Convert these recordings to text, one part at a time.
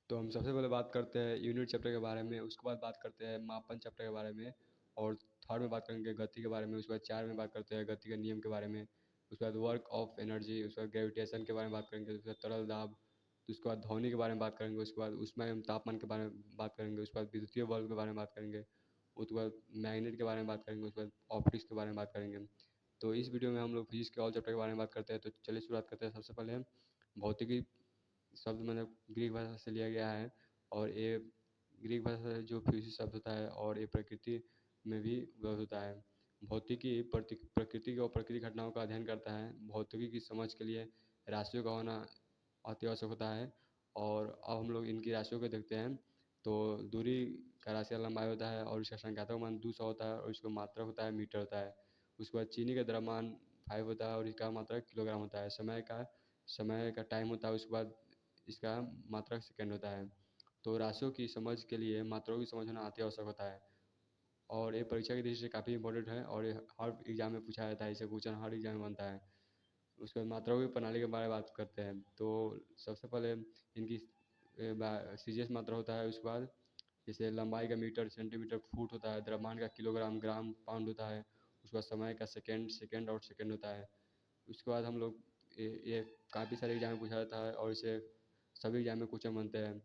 तो हम सबसे पहले बात करते हैं यूनिट चैप्टर के बारे में, उसके बाद बात करते हैं मापन चैप्टर के बारे में, और थर्ड में बात करेंगे गति के बारे में, उसके बाद चार में बात करते हैं गति के नियम के बारे में, उसके बाद वर्क ऑफ एनर्जी, उसके बाद ग्रेविटेशन के बारे में बात करेंगे, उसके बाद तरल दाब, तो उसके बाद ध्वनि के बारे में बात करेंगे, उसके बाद ऊष्मा एवं तापमान के बारे में बात करेंगे, उसके बाद विद्युतीय बल्ब के बारे में बात करेंगे, उसके बाद मैग्नेट के बारे में बात करेंगे, उसके बाद ऑप्टिक्स के बारे में बात करेंगे। तो इस वीडियो में हम लोग फिजिक्स के ऑल चैप्टर के बारे में बात करते हैं। तो चलिए शुरुआत करते हैं। सबसे पहले हम भौतिकी शब्द मतलब ग्रीक भाषा से लिया गया है, और ये ग्रीक भाषा से जो फिजिक्स शब्द होता है, और ये प्रकृति में भी उपयोग होता है। भौतिकी प्रकृति और प्राकृतिक घटनाओं का अध्ययन करता है। भौतिकी की समझ के लिए राशियों का होना अति आवश्यक होता है। और अब हम लोग इनकी राशियों को देखते हैं। तो दूरी का राशि लंबाई होता है, और इसका संख्यात्मक मान 200 होता है, और इसका मात्रक होता है मीटर होता है। उसके बाद चीनी का द्रव्यमान 5 होता है, और इसका मात्रक किलोग्राम होता है। समय का टाइम होता है, उसके बाद इसका मात्रक सेकंड होता है। तो राशियों की समझ के लिए मात्राओं की समझ होना अति आवश्यक होता है। और ये परीक्षा की दृष्टि से काफ़ी इंपॉर्टेंट है, और ये हर एग्जाम में पूछा जाता है, इसे क्वेश्चन हर एग्जाम में बनता है। उसके बाद मात्राओं की प्रणाली के बारे में बात करते हैं। तो सबसे पहले इनकी सीजीएस मात्रा होता है। उसके बाद जैसे लंबाई का मीटर, सेंटीमीटर, फुट होता है। द्रव्यमान का किलोग्राम, ग्राम, पाउंड होता है। उसके बाद समय का सेकंड, सेकंड और सेकंड होता है। उसके बाद हम लोग ये काफ़ी सारे एग्जाम में पूछा जाता है, और इसे सभी एग्जाम में क्वेश्चन बनते हैं।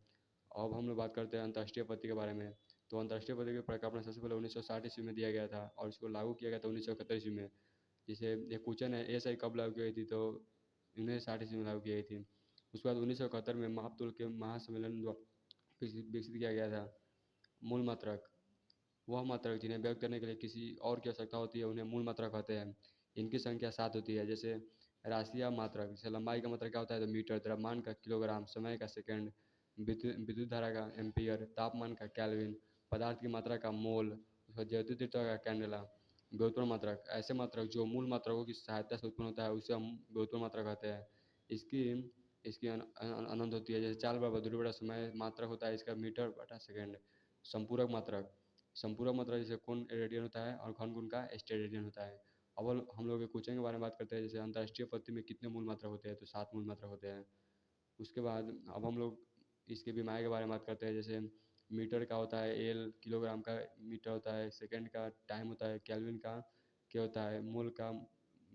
अब हम लोग बात करते हैं अंतर्राष्ट्रीय पद्धति के बारे में। तो अंतर्राष्ट्रीय पद्धति का प्रकाशन सबसे पहले 1960 ईस्वी में दिया गया था, और इसको लागू किया गया था 1971 ईस्वी में। जैसे ये क्वेश्चन है, एएसआई कब लागू की गई थी, तो 1960 ईस्वी में लागू की गई थी। उसके बाद 1971 में मापतोल के महासम्मेलन द्वारा विकसित किया गया था। मूल मात्रक, वह मात्रक जिन्हें व्यक्त करने के लिए किसी और की आवश्यकता होती है, उन्हें मूल मात्रक कहते हैं। इनकी संख्या 7 होती है। जैसे राशि या मात्रक, जैसे लंबाई का मात्रक क्या होता है, तो मीटर, द्रव्यमान का किलोग्राम, समय का सेकंड, विद्युत धारा का एम्पियर, तापमान का केल्विन, पदार्थ की मात्रा का मोल, उसका ज्योतिर्त्व का कैंडेला। व्युत्पन्न मात्रक, ऐसे मात्रक जो मूल मात्रकों की सहायता से उत्पन्न होता है, उसे हम व्युत्पन्न मात्रक कहते हैं। इसकी इसकी अनंत होती है। जैसे चाल बराबर दूरी बटा समय मात्रक होता है इसका मीटर बटा सेकंड। संपूरक मात्रक, संपूरक मात्रक जैसे कोण रेडियन होता है, और घन गुण का स्टेरेडियन होता है। अब हम लोग क्वेश्चन के बारे में बात करते हैं। जैसे अंतर्राष्ट्रीय पद्धति में कितने मूल मात्रक होते हैं, तो 7 मूल मात्रक होते हैं। उसके बाद अब हम लोग इसके बीमारी के बारे में बात करते हैं। जैसे मीटर का होता है एल, किलोग्राम का मीटर होता है, सेकंड का टाइम होता है, केल्विन का क्या होता है, मूल का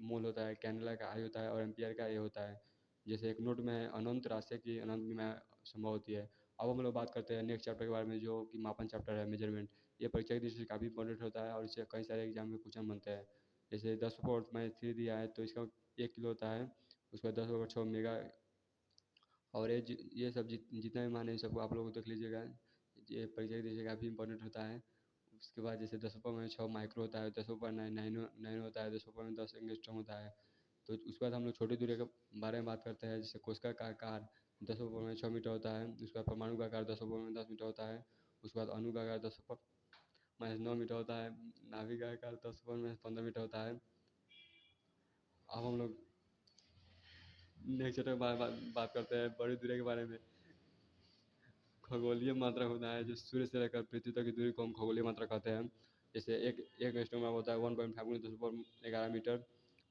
मूल होता है, कैंडेला का आई होता है, और एम्पियर का ए होता है। जैसे एक नोट में है, अनंत राशि की अनंत बीमारी संभव होती है। अब हम लोग बात करते हैं नेक्स्ट चैप्टर के बारे में, जो कि मापन चैप्टर है, मेजरमेंट। ये परीक्षा की दृष्टि से काफ़ी इंपॉर्टेंट होता है, और इससे कई सारे एग्जाम में क्वेश्चन बनते हैं। जैसे 10 पावर 3 दिया है, तो इसका 1 किलो होता है। उसका 10/6 मेगा। और ये सब जितना भी मान है, सबको आप लोग देख लीजिएगा। ये परीक्षा की दृष्टि से काफ़ी इंपॉर्टेंट होता है। उसके बाद जैसे 10/6 माइक्रो होता है, 10/9 नैनो नैनो होता है, 10/10 एंगस्ट्रॉम होता है। तो उसके बाद हम लोग छोटी दूरी के बारे में बात करते हैं। जैसे कोशिका का आकार 10/6 मीटर होता है। उसके बाद परमाणु का आकार 10/10 मीटर होता है। उसके बाद अणु का आकार 10/9 मीटर होता है। नाभिक का आकार 10/15 मीटर होता है। अब हम लोग नेक्स्ट चैप्टर के बारे में बात करते हैं बड़ी दूरी के बारे में। खगोलीय मात्रा होता है, जो सूर्य से लेकर पृथ्वी तक की दूरी को हम खगोलीय मात्रा कहते हैं। जैसे एक एक एस्ट्रोनॉम होता है 1.5 × 10⁻11 मीटर।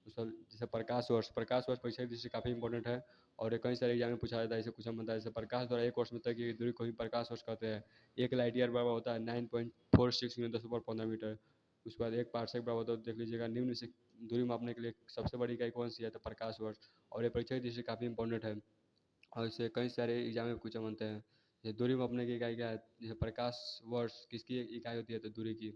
उसका जैसे प्रकाश वर्ष परीक्षा की दृष्टि से काफ़ी इंपॉर्टेंट है, और ये कई सारे एग्जाम में पूछा जाता है। इसे क्वेश्चन बनता है। जैसे प्रकाश द्वारा एक वर्ष में तक की दूरी को ही प्रकाश वर्ष कहते हैं। एक लाइट ईयर बराबर होता है 9.46 × 10⁻15 मीटर। उसके बाद एक पार्सेक बराबर होता है, देख लीजिएगा। निम्न से दूरी मापने के लिए सबसे बड़ी इकाई कौन सी है, तो प्रकाश वर्ष। और ये परीक्षा की दृष्टि से काफ़ी इंपॉर्टेंट है, और इससे कई सारे एग्जाम में क्वेश्चन बनते हैं। जैसे दूरी मापने की इकाई क्या है, जैसे प्रकाश वर्ष किसकी इकाई होती है, तो दूरी की।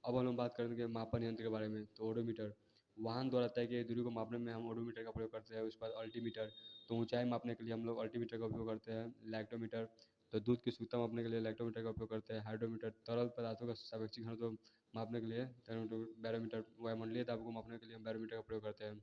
अब हम लोग बात करेंगे मापन यंत्र के बारे में। तो ओडोमीटर, वाहन द्वारा तय की दूरी को मापने में हम ओडोमीटर का प्रयोग करते हैं। उसके बाद अल्टीमीटर, तो ऊंचाई मापने के लिए हम लोग अल्टीमीटर का उपयोग करते हैं। लैक्टोमीटर, तो दूध की शुद्धता मापने के लिए लैक्टोमीटर का उपयोग करते हैं। हाइड्रोमीटर, तरल पदार्थों का सापेक्षिक घनत्व मापने के लिए बैरोमीटर, वायुमंडलीय दाब को मापने के लिए हम बैरोमीटर का प्रयोग करते हैं।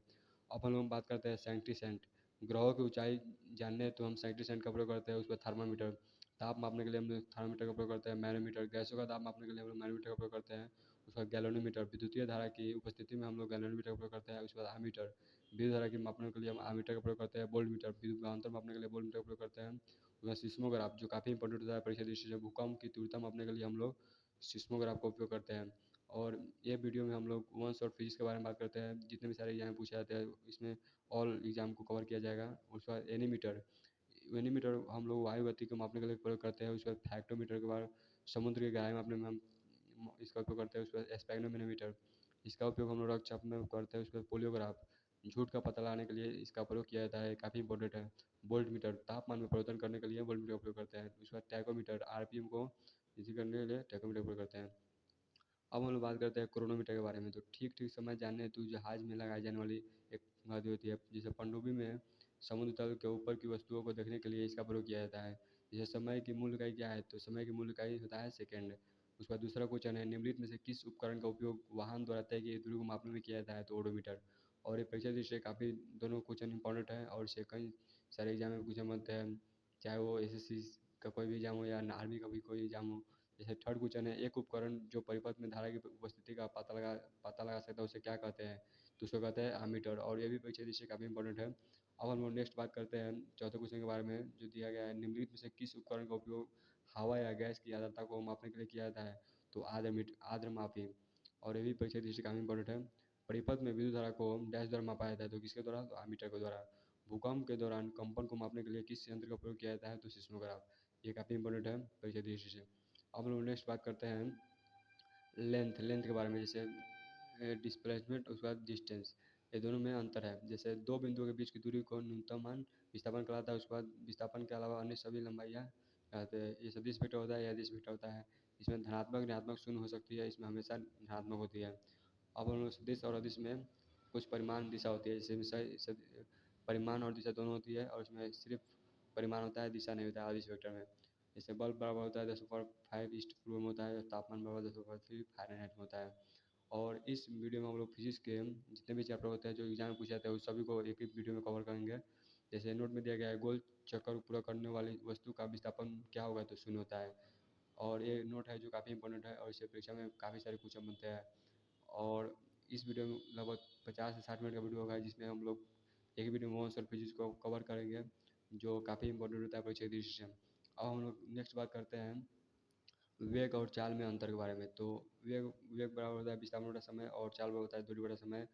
अब हम लोग बात करते हैं सेंटीसेंट, ग्रहों की ऊंचाई जानने तो हम सेंटीसेंट का प्रयोग करते हैं। उसके बाद थर्मामीटर, ताप मापने के लिए हम लोग थर्मामीटर का प्रयोग करते हैं। मैनोमीटर, गैसों का ताप मापने के लिए हम लोग मैनोमीटर का प्रयोग करते हैं। उसका गैलोनीमीटर, विद्युतीय धारा की उपस्थिति में हम लोग गैलोनीमीटर का प्रयोग करते हैं। उसके बाद आमीटर, विद्युत धारा की मापने के लिए हम आमीटर का प्रयोग करते हैं। वोल्टमीटर, विद्युत का अंतर मापने के लिए वोल्टमीटर का प्रयोग करते हैं। उसका सिस्मोग्राफ, जो काफ़ी इंपॉर्टेंट होता है परीक्षा दृष्टि से, भूकंप की तीव्रता मापने के लिए हम लोग सिस्मोग्राफ का उपयोग करते हैं। और ये वीडियो में हम लोग वन शॉट फिजिक्स के बारे में बात करते हैं। जितने भी सारे एग्जाम पूछे जाते हैं, इसमें ऑल एग्जाम को कवर किया जाएगा। उसके बाद एनीमीटर, वेनीमीटर हम लोग वायु गति को मापने के लिए प्रयोग करते हैं। उसके बाद फैक्टोमीटर के बाद समुद्र की गहराई मापने में हम इसका उपयोग करते हैं। उसके बाद स्पेक्ट्रोमीटर इसका उपयोग हम लोग रक्तचाप में करते हैं। उसके बाद पोलियोग्राफ झूठ का पता लगाने के लिए इसका प्रयोग किया जाता है, काफ़ी इंपॉर्टेंट है। वोल्ट मीटर तापमान में परिवर्तन करने के लिए वोल्ट मीटर का उपयोग करते हैं। उसके बाद टैकोमीटर आरपीएम को इसी करने के लिए टैकोमीटर का उपयोग करते हैं। अब हम लोग बात करते हैं क्रोनोमीटर के बारे में। तो ठीक ठीक समय जानने हेतु जहाज में लगाई जाने वाली एक घड़ी होती है, जिसे पनडुब्बी में समुद्र तल के ऊपर की वस्तुओं को देखने के लिए इसका प्रयोग किया जाता है। जैसे समय की मूल इकाई क्या है, तो समय की मूल इकाई होता है सेकेंड। उसके बाद दूसरा क्वेश्चन है, निम्नलिखित में से किस उपकरण का उपयोग वाहन द्वारा तय की दूरी को मापने में किया जाता है, तो ओडोमीटर। और ये परीक्षा दृष्टि से काफ़ी दोनों क्वेश्चन इंपॉर्टेंट है और इसे कई सारे एग्जाम में क्वेश्चन बनते हैं, चाहे वो एसएससी का कोई भी एग्जाम हो या आर्मी का भी कोई एग्जाम हो। जैसे थर्ड क्वेश्चन है, एक उपकरण जो परिपथ में धारा की उपस्थिति का पता लगा सकता है उसे क्या कहते हैं, तो उसको कहते हैं एमीटर। और ये भी परीक्षा दृष्टि से काफ़ी इंपॉर्टेंट है। अब हम लोग नेक्स्ट बात करते हैं चौथे क्वेश्चन के बारे में, जो दिया गया है, निम्नलिखित में से किस उपकरण का उपयोग हवा या गैस की आर्द्रता को मापने के लिए किया जाता है, तो आर्द्र मापी। और ये भी परीक्षा दृष्टि से काफ़ी इंपॉर्टेंट है। परिपथ में विद्युत धारा को डैश द्वारा मापा जाता है, तो किसके द्वारा, तो एमीटर के द्वारा। भूकंप के दौरान कंपन को मापने के लिए किस यंत्र का प्रयोग किया जाता है, तो सिस्मोग्राफ। ये काफ़ी इंपॉर्टेंट है परीक्षा दृष्टि से। अब लोग नेक्स्ट बात करते हैं लेंथ लेंथ के बारे में। जैसे डिस्प्लेसमेंट उसके बाद डिस्टेंस, ये दोनों में अंतर है। जैसे दो बिंदुओं के बीच की दूरी को न्यूनतम मान विस्थापन कहलाता है। उसके बाद विस्थापन के अलावा अन्य सभी लंबाइयाँ कहते हैं। ये सदिश वेक्टर होता है या अदिश वेक्टर होता है। इसमें धनात्मक ऋणात्मक शून्य हो सकती है, इसमें हमेशा धनात्मक होती है। अब हम लोग सदिश और अदिश में कुछ परिमाण दिशा होती है, जैसे परिमाण और दिशा दोनों होती है, और इसमें सिर्फ परिमाण होता है, दिशा नहीं होता है अदिश वेक्टर में। जैसे बल्ब बराबर होता है 10⁵ ईस्ट फ्लूर में होता है, तापमान बराबर 10⁵ फ़ारेनहाइट में होता है। और इस वीडियो में हम लोग फिजिक्स के जितने भी चैप्टर होते हैं जो एग्जाम में पूछे जाते हैं उस सभी को एक ही वीडियो में कवर करेंगे। जैसे नोट में दिया गया है, गोल चक्कर पूरा करने वाली वस्तु का विस्थापन क्या होगा, तो शून्य होता है। और ये नोट है जो काफ़ी इंपॉर्टेंट है और इससे परीक्षा में काफ़ी सारे क्वेश्चन बनते हैं। और इस वीडियो में लगभग 50 से 60 मिनट का वीडियो होगा, जिसमें हम लोग एक वीडियो में मोशन फिजिक्स को कवर करेंगे, जो काफ़ी इंपॉर्टेंट होता है परीक्षा की दृष्टि से। अब हम लोग नेक्स्ट बात करते हैं वेग और चाल में अंतर के बारे में। तो वेग वेग बराबर होता है विस्थापन बटा समय, और चाल बराबर होता है दूरी बटा समय।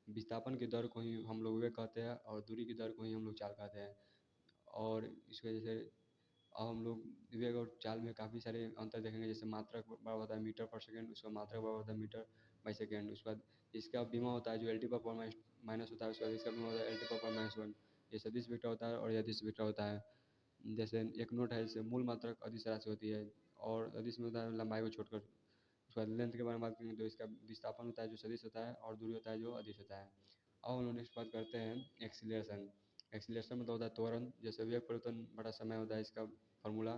विस्थापन की दर को ही हम लोग वेग कहते हैं और दूरी की दर को ही हम लोग चाल कहते हैं। और इस वजह से अब हम लोग वेग और चाल में काफ़ी सारे अंतर देखेंगे। जैसे मात्रक बराबर होता है मीटर पर सेकेंड, उसका मात्रक बराबर होता है मीटर बाई सेकेंड। उसके बाद इसका बीमा होता है जो एल टी पर पावर माइनस होता है, उसके बाद इसका बीमा होता है एल टी पर पावर -1। ये सदिश वेक्टर होता है और ये अदिश वेक्टर होता है। जैसे एक नोट है, जैसे मूल मात्रक अदिश राशि होती है और अदिश में होता है लंबाई को छोड़कर। उसके बाद लेंथ के बारे में बात करेंगे तो इसका विस्थापन होता है जो सदिश होता है, और दूरी होता है जो अदिश होता है। अब हम लोग नेक्स्ट बात करते हैं एक्सीलरेशन। एक्सीलरेशन मतलब होता है त्वरण। जैसे वेग परिवर्तन बड़ा समय होता है इसका फार्मूला।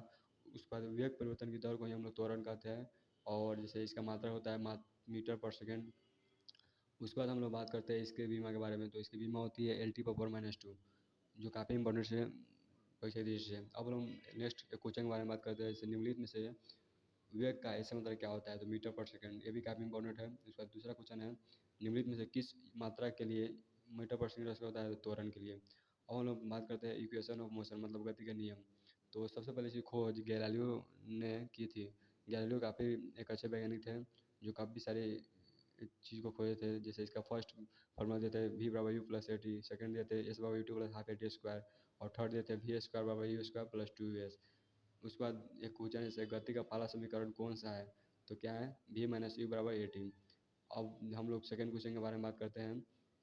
उसके बाद वेग परिवर्तन की दर को ही हम लोग त्वरण कहते हैं। और जैसे इसका मात्रक होता है मीटर पर सेकेंड। उसके बाद हम लोग बात करते हैं इसके बीमा के बारे में। तो इसकी बीमा होती है एल टी पावर -2, जो काफ़ी इंपॉर्टेंट है परीक्षा दृष्टि से। अब हम नेक्स्ट क्वेश्चन के बारे में बात करते हैं। जैसे निम्नलिखित में से वेग का ऐसा मतलब क्या होता है, तो मीटर पर सेकंड। ये भी काफ़ी इंपॉर्टेंट है। उसके बाद दूसरा क्वेश्चन है, निम्नलिखित में से किस मात्रा के लिए मीटर पर सेकंड होता है, तो त्वरण के लिए। और हम लोग बात करते हैं इक्वेशन ऑफ मोशन मतलब गति के नियम। तो सबसे पहले इसकी खोज गैलीलियो ने की थी। गैलीलियो काफ़ी एक अच्छे वैज्ञानिक थे जो काफ़ी सारे चीज़ को खोजे थे। जैसे इसका फर्स्ट फॉर्मूला देते हैं V बराबर U plus A T, second देते हैं S बराबर U2 plus half A T square, और थर्ड देते हैं V स्क्वायर बराबर U स्क्वायर प्लस 2S। उसके बाद एक क्वेश्चन जैसे गति का पहला समीकरण कौन सा है, तो क्या है, V माइनस यू बराबर 18। अब हम लोग सेकंड क्वेश्चन के बारे में बात करते हैं।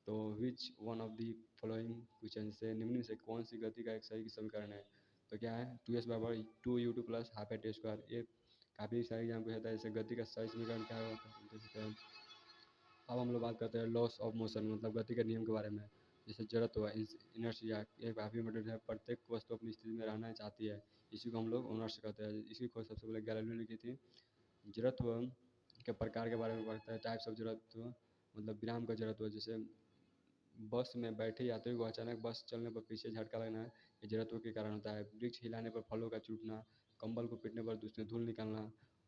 तो which one of the following question से निम्न में से कौन सी गति का एक सही समीकरण है, तो क्या है 2S बराबर 2U2 plus half A T square. ये काफ़ी सारे एग्जाम को आता है। जैसे गति का सही समीकरण क्या होता है। अब हम लोग बात करते हैं लॉस ऑफ मोशन मतलब गति के नियम के बारे में। जैसे जड़त्व इनर्शिया, ये काफ़ी इंपॉर्टेंट है। प्रत्येक वस्तु अपनी स्थिति में रहना चाहती है, इसी को हम लोग इनर्शिया कहते हैं। इसकी खोज सबसे पहले गैलीलियो ने की थी। जड़त्व के प्रकार के बारे में पढ़ते हैं, टाइप्स ऑफ जड़त्व मतलब विराम का जड़त्व। जैसे बस में बैठे यात्री को अचानक बस चलने पर पीछे झटका लगना, ये जड़त्व के कारण होता है। वृक्ष हिलाने पर फलों का टूटना, कंबल को पीटने पर उसमें धूल निकलना।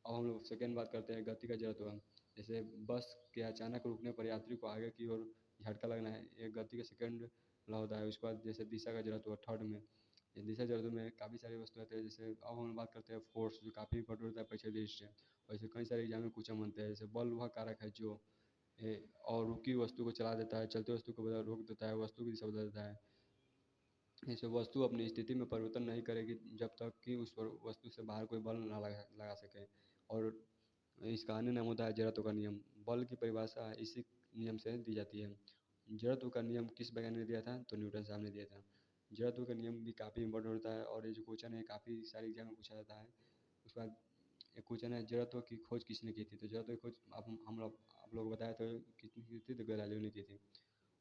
अब हम लोग सेकेंड बात करते हैं गति का जड़त्व। जैसे बस के अचानक रुकने पर यात्री को आगे की ओर झटका लगना है, ये गति का सेकेंड लॉ होता है। उसके बाद जैसे दिशा का जड़त्व थर्ड में। ये दिशा जड़त्व में काफ़ी सारी वस्तु आते हैं। जैसे अब हम बात करते हैं फोर्स, जो काफ़ी इंपॉर्टेंट होता है परीक्षा दृष्टि से। और ऐसे कई सारे एग्जाम में क्वेश्चन बनते हैं। जैसे बल वह कारक है जो और रुकी वस्तु को चला देता है, चलती वस्तु को बदल रोक देता है, वस्तु की दिशा बदल देता है। जैसे वस्तु अपनी स्थिति में परिवर्तन नहीं करेगी जब तक कि उस वस्तु से बाहर कोई बल ना लगा लगा सके। और इसका अन्य नाम होता है जड़त्व का नियम। बल की परिभाषा इसी नियम से दी जाती है। जड़त्व का नियम किस वैज्ञानिक ने दिया था? तो न्यूटन साहब ने दिया था। जड़त्व का नियम भी काफ़ी इंपॉर्टेंट होता है और ये जो क्वेश्चन है काफ़ी सारे एग्जाम में पूछा जाता है। उसके बाद एक क्वेश्चन है, जड़त्व की खोज किसने की थी? तो जड़त्व की खोज आप लोग बताया तो किसने की थी? तो गैलीलियो ने की थी।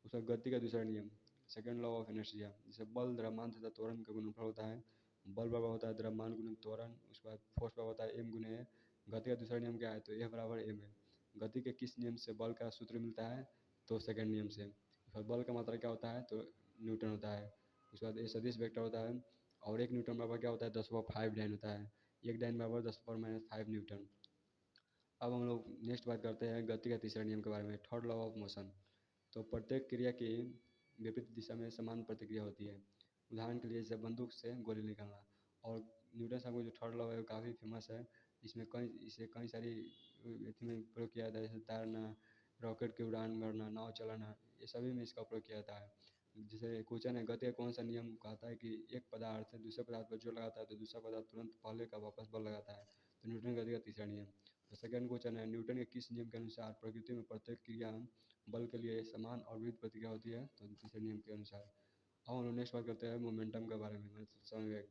उसका गति का दूसरा नियम, सेकंड लॉ ऑफ इनर्शिया, जैसे बल, द्रव्यमान तथा त्वरण का गुणनफल होता है। बल बराबर होता है द्रव्यमान गुणन त्वरण। उसके बाद फोर्स बराबर होता है एम गुने ए। गति का दूसरा नियम क्या है? तो ए बराबर एम है। गति के किस नियम से बल का सूत्र मिलता है? तो सेकंड नियम से। उसके बाद बल का मात्रा क्या होता है? तो न्यूटन होता है। उसके बाद ए सदिश वेक्टर होता है और एक न्यूटन बराबर क्या होता है? 10⁵ डाइन होता है। एक डाइन बराबर 10⁻⁵ न्यूटन। अब हम लोग नेक्स्ट बात करते हैं गति का तीसरा नियम के बारे में, थर्ड लॉ ऑफ मोशन। तो प्रत्येक क्रिया की विपरीत दिशा में समान प्रतिक्रिया होती है। उदाहरण के लिए जैसे बंदूक से गोली निकालना। और न्यूटन साहब का जो थर्ड लॉ है वो काफ़ी फेमस है। इसे कई सारी इसमें प्रयोग किया जाता है, जैसे तैरना, रॉकेट की उड़ान करना, नाव चलाना, ये सभी में इसका प्रयोग किया जाता है। जैसे क्वेश्चन है, गति का कौन सा नियम कहता है कि एक पदार्थ दूसरे पदार्थ पर जोर लगाता है तो दूसरा पदार्थ तुरंत पहले का वापस बल लगाता है? तो न्यूटन गति का तीसरा नियम। तो सेकंड क्वेश्चन है, न्यूटन के किस नियम के अनुसार प्रकृति में प्रत्येक क्रिया बल के लिए समान और विरुद्ध प्रतिक्रिया होती है? तो तीसरे नियम के अनुसार। अब हम लोग नेक्स्ट बात करते हैं मोमेंटम के बारे में, मतलब संवेग।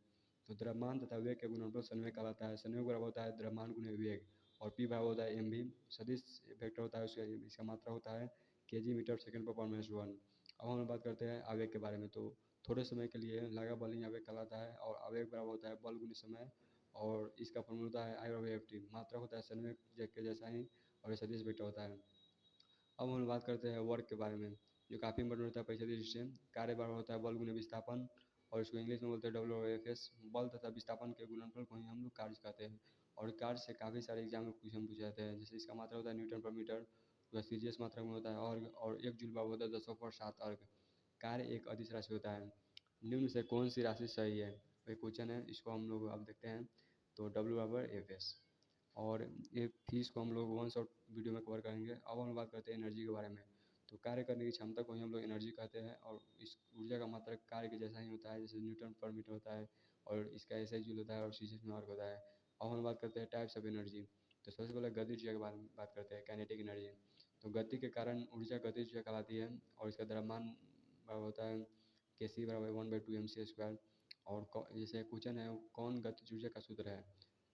तो द्रव्यमान तथा वेग के गुणनफल संवेग कहलाता है। संवेग बराबर होता है द्रव्यमान गुणे वेग और पी बराबर होता है एम भी। सदिश वेक्टर होता है, उसका इसका मात्रा होता है केजी मीटर सेकंड पर पावर -1। अब हम लोग बात करते हैं आवेग के बारे में। तो थोड़े समय के लिए लगा बल ही आवेग कहलाता है और आवेग बराबर होता है बल गुने समय और इसका फॉर्मूला होता है I/F_T। मात्रा होता है संवेग के जैसा ही और ये सदिश वेक्टर होता है। अब हम बात करते हैं वर्क के बारे में, जो काफ़ी इंपॉर्टेंट होता है परीक्षा दृष्टि से। कार्य बराबर होता है बल गुने विस्थापन और इसको इंग्लिश में बोलते हैं WFS। बल तथा विस्थापन के गुणनफल को ही हम लोग कार्य कहते हैं। और कार्य से काफ़ी सारे एग्जाम में क्वेश्चन पूछे जाते हैं। जैसे इसका मात्रा होता है न्यूटन पर मीटर, उसका CGS मात्रा में होता है अर्ग और 1 जूल बराबर होता है 10⁻7 अर्ग। कार्य एक अदिश राशि होता है। निम्न से कौन सी राशि सही है? वही क्वेश्चन है, इसको हम लोग अब देखते हैं। तो W/Fs। और ये फीस को हम लोग वन शॉट वीडियो में कवर करेंगे। अब हम बात करते हैं एनर्जी के बारे में। तो कार्य करने की क्षमता को ही हम लोग एनर्जी कहते हैं और इस ऊर्जा का मात्रक कार्य के जैसा ही होता है, जैसे न्यूटन पर मीटर होता है और इसका SI जूल होता है और CGS में वर्क होता है। अब हम बात करते हैं टाइप्स ऑफ एनर्जी। तो सबसे पहले गतिज ऊर्जा के बारे में बात करते हैं, काइनेटिक एनर्जी। तो गति के कारण ऊर्जा गतिज ऊर्जा कहलाती है और इसका द्रव्यमान बराबर होता है KC बराबर 1/2 mc²। और जैसे क्वेश्चन है, कौन गतिज ऊर्जा का सूत्र है?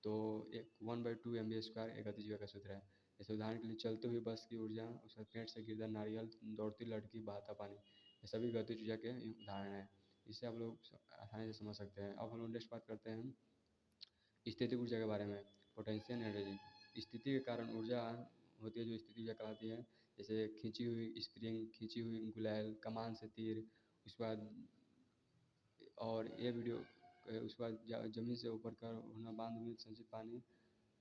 तो एक 1/2 mv² एक गतिज ऊर्जा का सूत्र है। जैसे उदाहरण के लिए चलते हुए बस की ऊर्जा, उसका पेड़ से गिरता नारियल, दौड़ती लड़की, बहता पानी, ये सभी गतिज ऊर्जा के उदाहरण हैं। इसे आप लोग आसानी से समझ सकते हैं। अब हम लोग नेक्स्ट बात करते हैं स्थितिक ऊर्जा के बारे में, पोटेंशियल एनर्जी। स्थिति के कारण ऊर्जा होती है जो स्थिति ऊर्जा कहलाती है। जैसे खींची हुई स्प्रिंग, खींची हुई गुलैल, कमान से तीर, उसके बाद और ये वीडियो उसके बाद ज़मीन से ऊपर का होना, बांध में संचित पानी,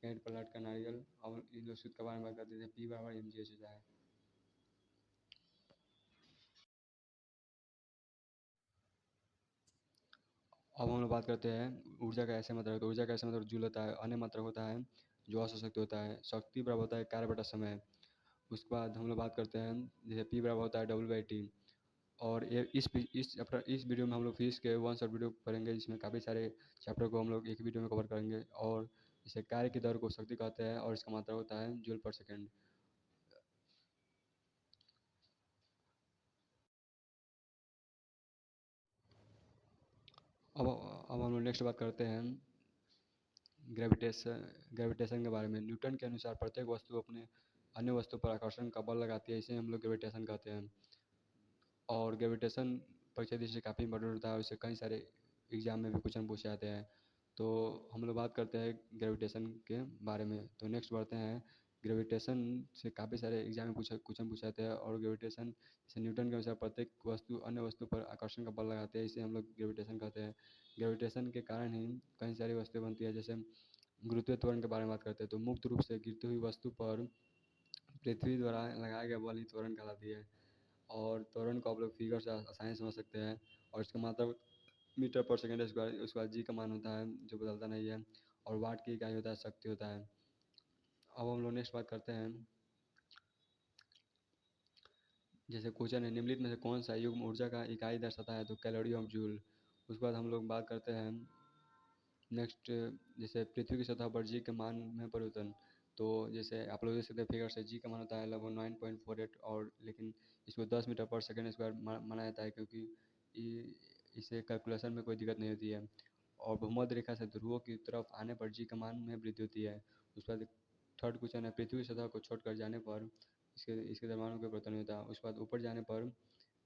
पेड़ पर लटका नारियल। और इन लोग सूत्र के बारे में बात करते थे, P/mgh होता है। अब हम लोग बात करते हैं ऊर्जा का ऐसे मतलब। तो ऊर्जा का ऐसे मतलब जूल होता है, अन्य मात्रक होता है जो अश्व शक्ति होता है, शक्ति बराबर होता है कार्य बटा समय। उसके बाद हम लोग बात करते हैं जैसे P बराबर होता है W/T। और ये इस वीडियो में हम लोग फिजिक्स के वन शॉट वीडियो पढ़ेंगे जिसमें काफ़ी सारे चैप्टर को हम लोग एक वीडियो में कवर करेंगे। और इसे कार्य की दर को शक्ति कहते हैं और इसका मात्रा होता है जूल पर सेकेंड। अब हम लोग नेक्स्ट बात करते हैं ग्रेविटेशन के बारे में। न्यूटन के अनुसार प्रत्येक वस्तु अपने अन्य वस्तु पर आकर्षण का बल लगाती है, इसे हम लोग ग्रेविटेशन कहते हैं। और ग्रेविटेशन परीक्षा दृष्टि से काफ़ी इंपॉर्टेंट होता है, उससे कई सारे एग्जाम में भी क्वेश्चन पूछे जाते हैं। तो हम लोग बात करते हैं ग्रेविटेशन के बारे में। तो नेक्स्ट बढ़ते हैं, ग्रेविटेशन से काफ़ी सारे एग्जाम में क्वेश्चन पूछे जाते हैं। और ग्रेविटेशन जैसे न्यूटन के अनुसार प्रत्येक वस्तु अन्य वस्तु पर आकर्षण का बल लगाते हैं, इसे हम लोग ग्रेविटेशन कहते हैं। ग्रेविटेशन के कारण ही कई सारी वस्तुएं बनती है। जैसे गुरुत्वीय त्वरण के बारे में बात करते हैं, तो मुक्त रूप से गिरती हुई वस्तु पर पृथ्वी द्वारा लगाया गया बल ही त्वरण कहलाती है। और त्वरण को आप लोग फिगर से आसानी से समझ सकते हैं। और इसका मतलब मीटर पर सेकेंड स्क्वायर, उसके बाद जी का मान होता है जो बदलता नहीं है। और वाट की इकाई होता है शक्ति होता है। अब हम लोग नेक्स्ट बात करते हैं, जैसे क्वेश्चन है निम्नलिखित में से कौन सा युग्म ऊर्जा का इकाई दर्शाता है? तो कैलोरी ऑफ जूल। उसके बाद हम लोग बात करते हैं नेक्स्ट, जैसे पृथ्वी की सतह पर जी के मान में परिवर्तन। तो जैसे आप लोग देख सकते हैं फिगर से जी का मान होता है लगभग 9.48, और लेकिन इसको 10 मीटर पर सेकेंड स्क्वायर माना जाता है, क्योंकि इसे कैलकुलेशन में कोई दिक्कत नहीं होती है। और भूमध्य रेखा से ध्रुवों की तरफ आने पर जी का मान में वृद्धि होती है। उसके बाद थर्ड क्वेश्चन है, पृथ्वी की सतह को छोड़कर जाने पर इसके इसके द्रव्यमान में कोई परिवर्तन नहीं होता। उसके बाद ऊपर जाने पर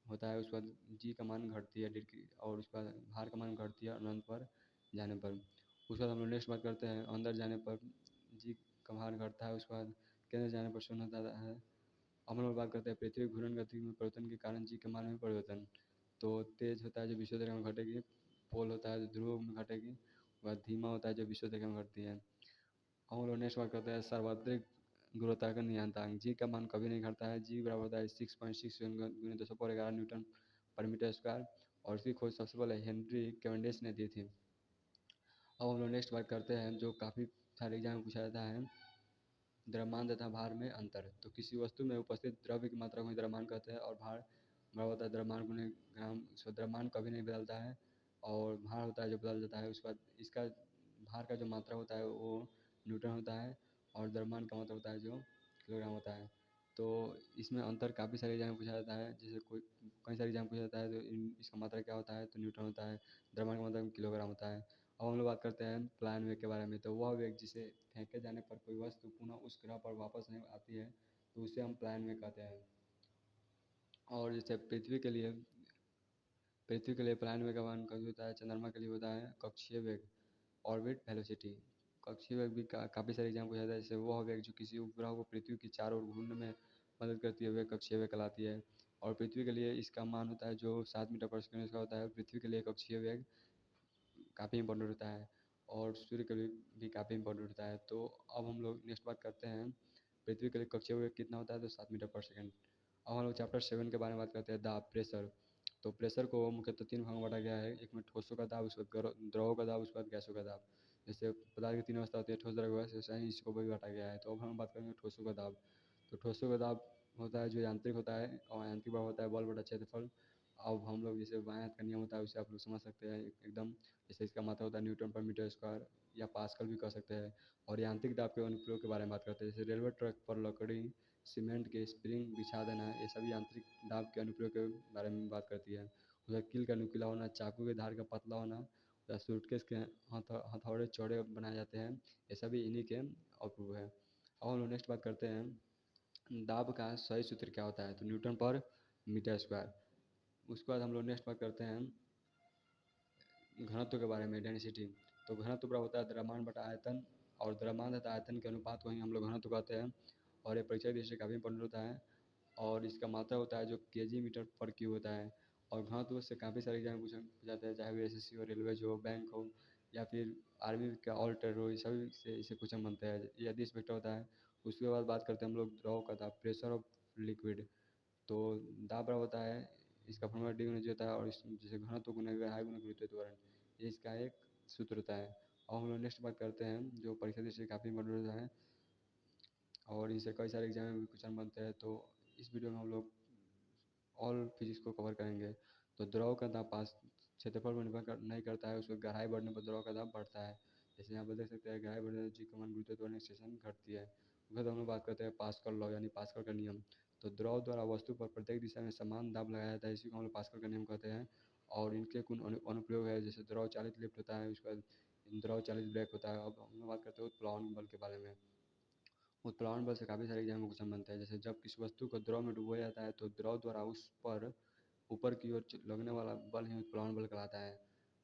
होता है, उसके बाद जी का मान घटती है डिग्री, और उसके बाद भार का मान घटती है अनंत पर जाने पर। उसके बाद हम लोग नेक्स्ट बात करते हैं, अंदर जाने पर जी का भार घटता है। उसके बाद केंद्र जाने पर शून्य होता है। अब हम लोग बात करते हैं पृथ्वी की घूर्णन गति में परिवर्तन के कारण जी के मान में परिवर्तन। तो तेज होता है जो विश्व रेखा में घटेगी, पोल होता है जो ध्रुव में घटेगी, उसके बाद धीमा होता है जो विश्व रेखा में घटती है। अब हम लोग नेक्स्ट बात करते हैं सार्वत्रिक गुरुत्वाकर्षण का नियतांक। जी का मान कभी नहीं घटता है। जी बराबर होता है 6.6 गुणित 10⁻11 न्यूटन पर मीटर स्क्वायर, और इसकी खोज सबसे पहले हेनरी कैवेंडिश ने दी थी। अब हम लोग नेक्स्ट बात करते हैं जो काफ़ी सारे एग्जाम में पूछा जाता है, द्रव्यमान तथा भार में अंतर। तो किसी वस्तु में उपस्थित द्रव्य की मात्रा को ही द्रव्यमान कहते हैं, और भार बराबर होता है द्रव्यमान गुणे ग्राम। सो द्रव्यमान कभी नहीं बदलता है, और भार होता है जो बदल जाता है। उसके बाद इसका भार का जो मात्रा होता है वो न्यूटन होता है, और द्रव्यमान का मात्रा होता है जो किलोग्राम होता है। तो इसमें अंतर काफ़ी सारे एग्जाम में पूछा जाता है, जैसे कई सारे एग्जाम पूछा जाता है तो इसका मात्रा क्या होता है, तो न्यूटन होता है। द्रव्यमान का मात्रा किलोग्राम होता है। अब हम लोग बात करते हैं प्लान वेग के बारे में। तो वह वेग जिसे फेंके जाने पर कोई वस्तु पुनः उस ग्रह पर वापस नहीं आती है, तो उसे हम प्लान वेग कहते हैं। और जैसे पृथ्वी के लिए प्लान वेग का मान कभी होता है, चंद्रमा के लिए होता है कक्षीय वेग, ऑर्बिट वेलोसिटी। कक्षीय वेग भी काफ़ी सारे एग्जाम पूछा जाता है, जैसे वह वेग जो किसी उपग्रह को पृथ्वी की चारों ओर घूमने में मदद करती है, वे कक्षीय वेग कहलाती है। और पृथ्वी के लिए इसका मान होता है जो 7 मीटर पर सेकेंड इसका होता है। पृथ्वी के लिए कक्षीय वेग काफ़ी इंपॉर्टेंट होता है, और सूर्य के लिए भी काफ़ी इंपॉर्टेंट होता है। तो अब हम लोग नेक्स्ट बात करते हैं पृथ्वी के लिए कक्षीय वेग कितना होता है, तो 7 मीटर पर सेकेंड। अब हम लोग चैप्टर 7 के बारे में बात करते हैं, दाब, प्रेशर। तो प्रेशर को मुख्यतः 3 भाग में बांटा गया है, एक में ठोसों का दाब, उसके बाद द्रवों का दाब, उसके बाद गैसों का दाब। जैसे पदार्थ की 3 अवस्था होती है, ठोस, द्रव, गैस, वैसे ही इसको भी बांटा गया है। तो अब हम बात करेंगे ठोसों का दाब। तो ठोसों का दाब होता है जो यांत्रिक होता है, और यांत्रिक भाग होता है बल बटा क्षेत्रफल। अब हम लोग जैसे बाएं हाथ का नियम होता है उसे आप लोग समझ सकते हैं एकदम, जैसे इसका मात्रा होता है न्यूटन पर मीटर स्क्वायर, या पास्कल भी कह सकते हैं। और यांत्रिक दाब के अनुप्रयोग के बारे में बात करते हैं, जैसे रेलवे ट्रैक पर लकड़ी, सीमेंट के स्प्रिंग बिछा देना, ये सभी यांत्रिक दाब के अनुप्रयोग के बारे में बात करती है। उधर कील का नुकीला होना, चाकू के धार का पतला होना, या सूटकेस के हथौड़े चौड़े बनाए जाते हैं, ये सभी इन्हीं के अनुप्रयोग है। अब हम लोग नेक्स्ट बात करते हैं दाब का सही सूत्र क्या होता है, तो न्यूटन पर मीटर स्क्वायर। उसके बाद हम लोग नेक्स्ट बात करते हैं घनत्व के बारे में, डेंसिटी। तो घनत्व बराबर होता है द्रव्यमान बटा आयतन, और द्रव्यमान तथा आयतन के अनुपात को ही हम लोग घनत्व कहते हैं। और ये परीक्षा दृष्टि से काफ़ी इंपॉर्टेंट होता है, और इसका मात्रा होता है जो केजी मीटर पर क्यूब होता है। और घनत्व से काफ़ी सारे एग्जाम पूछ जाते हैं, चाहे वो एसएससी हो, रेलवे हो, बैंक हो, या फिर आर्मी का ऑल्टर हो, ये सभी से इसे क्वेश्चन बनते हैं। ये यदि वेक्टर होता है। उसके बाद बात करते हैं हम लोग द्रव का दाब, प्रेशर ऑफ लिक्विड। तो दाब बराबर होता है, इसका फॉर्मूला डी गुना जी होता है, और इस जैसे घनत्व गुना गहराई गुना गुरुत्व त्वरण, ये इसका एक सूत्र होता है। और हम लोग नेक्स्ट बात करते हैं जो परीक्षा दृष्टि से काफ़ी इंपॉर्टेंट होता है, और इसे कई सारे एग्जाम में भी क्वेश्चन बनते हैं। तो इस वीडियो में हम लोग ऑल फिजिक्स को कवर करेंगे। तो द्रव का दाब पास क्षेत्रफल पर निर्भर नहीं करता है, उसको गहराई बढ़ने पर द्रव का दाब बढ़ता है। जैसे यहाँ पर देख सकते हैं गहराई बढ़ने पर जी का मान गुरुत्व त्वरण स्टेशन घटती है। उसके बाद हम लोग बात करते हैं पास्कल लॉ यानी पास्कल का नियम। तो द्रव द्वारा वस्तु पर प्रत्येक दिशा में समान दाब लगाया जाता है, इसी को हम लोग पास्कल का नियम कहते हैं। और इनके कुछ अनुप्रयोग है, जैसे द्रव चालित लिफ्ट होता है, उसके बाद द्रव चालित ब्रेक होता है। अब हम लोग बात करते हैं उत्प्लावन बल के बारे में। उत्प्लावन बल से काफ़ी सारे एग्जाम में क्वेश्चन बनते हैं, जैसे जब किसी वस्तु को द्रव में डुबोया जाता है तो द्रव द्वारा उस पर ऊपर की ओर लगने वाला बल ही उत्प्लावन बल कहलाता है।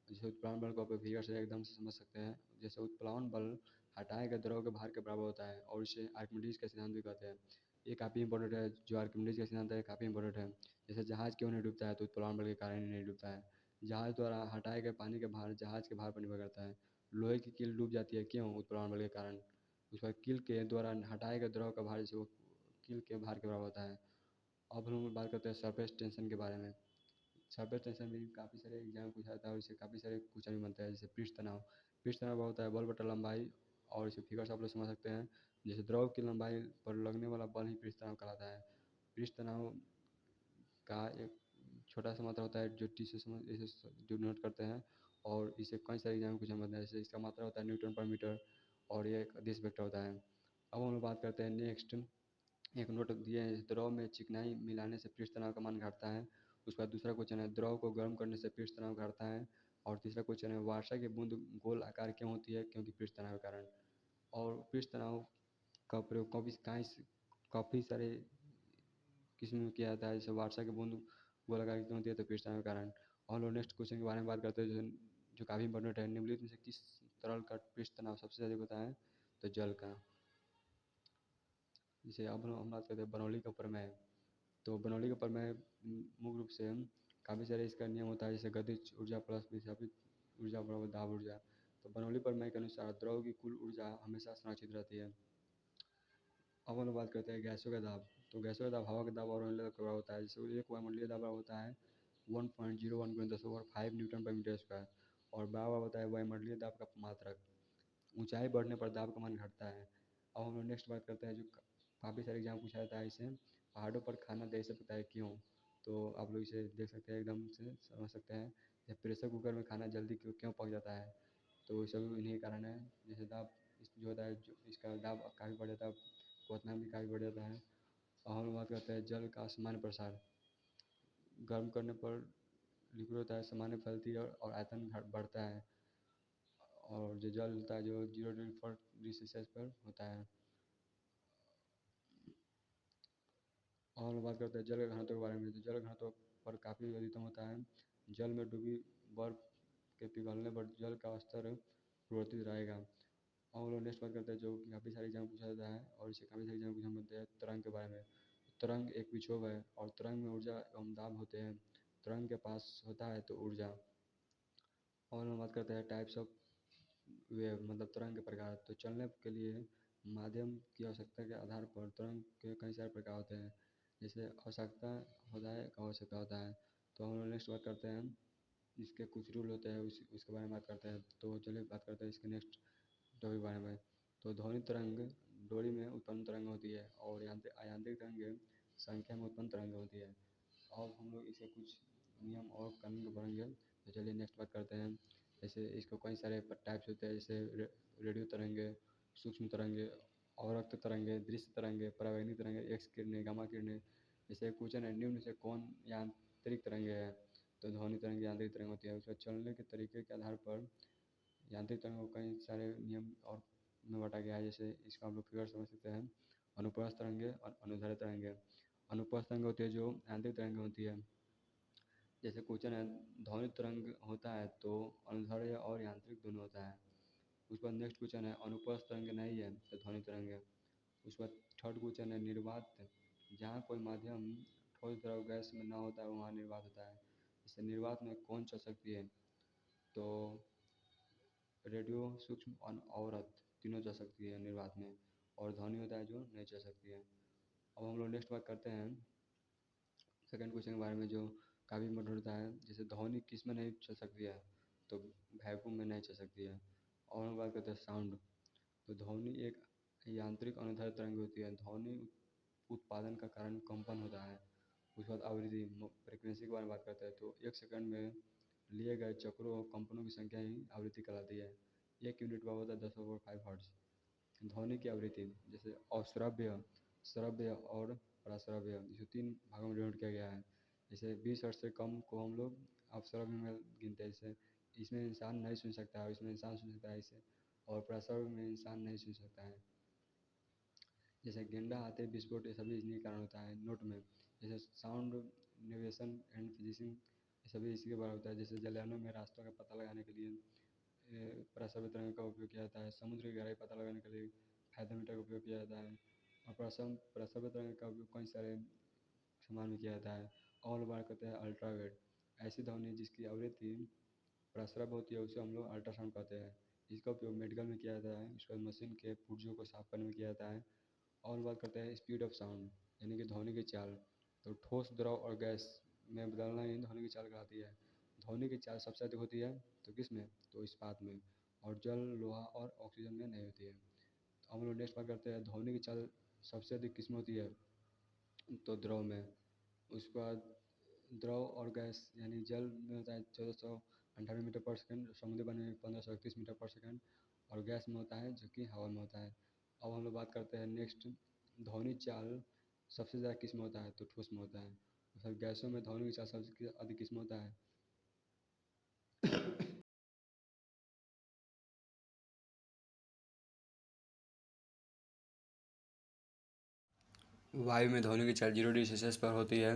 जैसे उत्प्लावन बल को आप फिगर से एकदम से समझ सकते हैं। जैसे उत्प्लावन बल हटाए गए द्रव के भार के बराबर होता है, और इसे आर्किमिडीज का सिद्धांत भी कहते हैं। ये काफ़ी इंपॉर्टेंट है, जो आर्किमिडीज का सिद्धांत है काफ़ी इंपॉर्टेंट है। जैसे जहाज क्यों नहीं डूबता है, तो उत्प्लावन बल के कारण ही नहीं डूबता है। जहाज द्वारा हटाए गए पानी का भार जहाज के भार पर निर्भर करता है। लोहे की कील डूब जाती है क्यों, उत्प्लावन बल के कारण। उसका कील के द्वारा हटाए गए द्रव का भार जैसे वो कील के भार के बराबर होता है। अब हम लोग बात करते हैं सरफेस टेंशन के बारे में। सरफेस टेंशन भी काफ़ी सारे एग्जाम में पूछा जाता है, और इससे काफ़ी सारे क्वेश्चन भी बनते हैं, जैसे पृष्ठ तनाव। पृष्ठ तनाव होता है बल बटा लंबाई, और इसे फिगर से आप लोग समझ सकते हैं। जैसे द्रव की लंबाई पर लगने वाला बल ही पृष्ठ तनाव कहलाता है। पृष्ठ तनाव का एक छोटा सा मात्रा होता है जो टी से इसे डिनोट करते हैं, और इसे कई सारे एग्जाम में पूछा जाता है। जैसे इसका मात्रा होता है न्यूटन पर मीटर, और ये एक दिस वेक्टर होता है। अब हम लोग बात करते हैं नेक्स्ट। एक नोट दिए हैं, द्रव में चिकनाई मिलाने से पृष्ठ तनाव का मान घटता है। उसके बाद दूसरा क्वेश्चन है, द्रव को गर्म करने से पृष्ठ तनाव घटता है। और तीसरा क्वेश्चन है, वर्षा की बूंद गोल आकार क्यों होती है? क्योंकि पृष्ठ तनाव के कारण। और पृष्ठ तनाव का प्रयोग काफ़ी सारे किस्म में किया जाता है। जैसे वर्षा की बूंद गोल आकार की क्यों होती है? तो पृष्ठ तनाव के कारण। और लोग नेक्स्ट क्वेश्चन के बारे में बात करते हैं, जो काफ़ी इंपॉर्टेंट है, निम्नलिखित में से किस तरल का पृष्ठ तनाव सबसे अधिक होता है? तो जल का। जैसे अब हम बात करते हैं बरनौली का प्रमेय। तो बरनौली का प्रमेय मुख्य रूप से काफ़ी सारे इसका नियम होता है, जैसे गतिज ऊर्जा प्लस विस्थापित ऊर्जा बराबर दाब ऊर्जा। तो बरनौली प्रमेय के अनुसार द्रव की कुल ऊर्जा हमेशा संरक्षित रहती है। अब हम लोग बात करते हैं गैसों का दाब। तो गैसों का दाब हवा का दाब और वायुमंडलीय दाब के बराबर होता है। जैसे एक वायुमंडलीय दाब होता है 1.01 × 10⁵ न्यूटन पर मीटर स्क्वायर, और बराबर होता है वायुमंडलीय दाब का मात्रक। ऊंचाई बढ़ने पर दाब का मान घटता है। अब हम लोग नेक्स्ट बात करते हैं, जो काफ़ी सारे एग्जाम पूछा जाता है इसे, पहाड़ों पर खाना देर से पकता है क्यों? तो आप लोग इसे देख सकते हैं, एकदम से समझ सकते हैं। जब प्रेशर कुकर में खाना जल्दी क्यों पक जाता है? तो सब इन्हीं कारण है। जैसे दाब जो होता है, जो इसका दाब काफ़ी बढ़ जाता है, क्वथनांक भी काफ़ी बढ़ जाता है। और हम लोग बात करते हैं जल का सामान्य प्रसार। गर्म करने पर लिक्विड होता है सामान्य फैलती है और आयतन बढ़ता है। और जो जल होता है जो 0 डिग्री पर होता है। और हम बात करते हैं जल घनत्व के बारे में। तो जल घनत्व पर काफ़ी अधिकतम होता है। जल में डूबी बर्फ के पिघलने पर जल का स्तर परिवर्तित रहेगा। और हम लोग नेक्स्ट बात करते हैं, जो काफ़ी सारे एग्जाम पूछा जाता है, और इसे काफ़ी सारे एग्जाम पूछा बनते हैं तरंग के बारे में। तरंग एक विक्षोभ है, और तरंग में ऊर्जा एवं दाब होते हैं। तरंग के पास होता है तो ऊर्जा। और हम बात करते हैं टाइप्स ऑफ वेव, मतलब तरंग के प्रकार। तो चलने के लिए माध्यम की आवश्यकता के आधार पर तरंग के कई सारे प्रकार होते हैं। जैसे आवश्यकता होता है, आवश्यकता होता है। तो हम लोग नेक्स्ट बात करते हैं, इसके कुछ रूल होते हैं, उसके बारे में बात करते हैं। तो चलिए बात करते हैं इसके नेक्स्ट टॉपिक के बारे में। तो ध्वनि तरंग डोरी में उत्पन्न तरंग होती है, और अयांत्रिक तरंग संख्या में उत्पन्न तरंग होती है। और हम लोग इसे कुछ नियम और कानून को पढ़ेंगे। तो चलिए नेक्स्ट बात करते हैं। जैसे इसको कई सारे टाइप्स होते हैं, जैसे रेडियो तरंगे, सूक्ष्म तरंगे, अवरक्त तरंगे, दृश्य तरंगे, परावैंगिक तरंगे, एक्स किरणें, गामा किरणें। जैसे क्वेश्चन है, निम्न से कौन यांत्रिक तरंगे है? तो ध्वनि तरंग यांत्रिक तरंग होती है। उसका चलने के तरीके के आधार पर यांत्रिक तरंगों को कई सारे नियम और में बांटा गया है। जैसे इसका हम लोग फिगर समझ सकते हैं, अनुप्रस्थ तरंगे और अनुदैर्ध्य तरंगे। अनुप्रस्थ तरंग होती है जो यांत्रिक तरंग होती है। जैसे क्वेश्चन है, ध्वनि तरंग होता है तो अनुदैर्ध्य और यांत्रिक दोनों होता है। उसके बाद नेक्स्ट क्वेश्चन है, अनुप्रस्थ तरंग नहीं है तो ध्वनि तरंग है। उसके बाद थर्ड क्वेश्चन है, निर्वात। जहाँ कोई माध्यम ठोस द्रव गैस में ना होता है वहाँ निर्वात होता है। जैसे निर्वात में कौन चल सकती है? तो रेडियो, सूक्ष्म और अवरक्त तीनों चल सकती है निर्वात में, और ध्वनि होता है जो नहीं चल सकती है। अब हम लोग नेक्स्ट बात करते हैं सेकंड क्वेश्चन के बारे में, जो काफ़ी इम्पोर्टेंट होता है। जैसे ध्वनि किस में नहीं चल सकती है? तो वैक्यूम में नहीं चल सकती है। और हम बात करते हैं साउंड। तो ध्वनि एक यांत्रिक अनुदैर्ध्य तरंग होती है। ध्वनि उत्पादन का कारण कंपन होता है। उसके बाद आवृत्ति फ्रिक्वेंसी के बारे में बात करते हैं। तो एक सेकंड में लिए गए चक्रों और कंपनों की संख्या ही आवृत्ति कहलाती है। एक यूनिट बराबर होता है 10⁵ हर्ट्ज। ध्वनि की आवृत्ति, जैसे अश्रव्य, श्रव्य और प्रश्रव्य, इसे 3 भागों में डिवाइड किया गया है। जैसे 20 हर्ट्ज से कम को हम लोग अपश्रव्य में गिनते हैं। जैसे इसमें इंसान नहीं सुन सकता है, इसमें इंसान सुन सकता है इसे, और प्रश्रव्य में इंसान नहीं सुन सकता है। जैसे गेंडा, हाथी, विस्फोट, ये सभी इन्हीं कारण होता है। नोट में जैसे साउंड नेविगेशन एंड फिजिक्सिंग, ये सभी इसी के बारे होता है। जैसे जलयानों में रास्तों का पता लगाने के लिए प्रसव तरंग का उपयोग किया जाता है। समुद्र की गहराई पता लगाने के लिए फायदोमीटर का उपयोग किया जाता है। और प्रसव तरंग का उपयोग कई सारे सामान में किया जाता है। और बात करते हैं अल्ट्रावेड। ऐसी ध्वनि जिसकी आवृत्ति प्रसरब होती है उसे हम लोग अल्ट्रासाउंड कहते हैं। इसका उपयोग मेडिकल में किया जाता है। इसके बाद मशीन के पुर्जों को साफ करने में किया जाता है। और बात करते हैं स्पीड ऑफ साउंड, यानी कि ध्वनि की चाल। तो ठोस, द्रव और गैस में बदलना ही ध्वनि की चाल कहलाती है। ध्वनि की चाल सबसे अधिक होती है तो किस में? तो इस्पात में। और जल, लोहा और ऑक्सीजन में नहीं होती है। तो हम लोग नेक्स्ट बात करते हैं, ध्वनि की चाल सबसे अधिक किस में होती है? तो द्रव में। उसके बाद द्रव और गैस यानी जल में होता है 1498 मीटर पर सेकंड, समुद्री पानी में 1531 मीटर पर सेकंड, और गैस में होता है जो कि हवा में होता है। अब हम लोग बात करते हैं नेक्स्ट, ध्वनि चाल सबसे ज़्यादा किस में होता है? तो ठोस में होता है। सर गैसों में ध्वनि की चाल सबसे अधिक किस में होता है? वायु में ध्वनि की चाल 0 डिग्री सेल्सियस पर होती है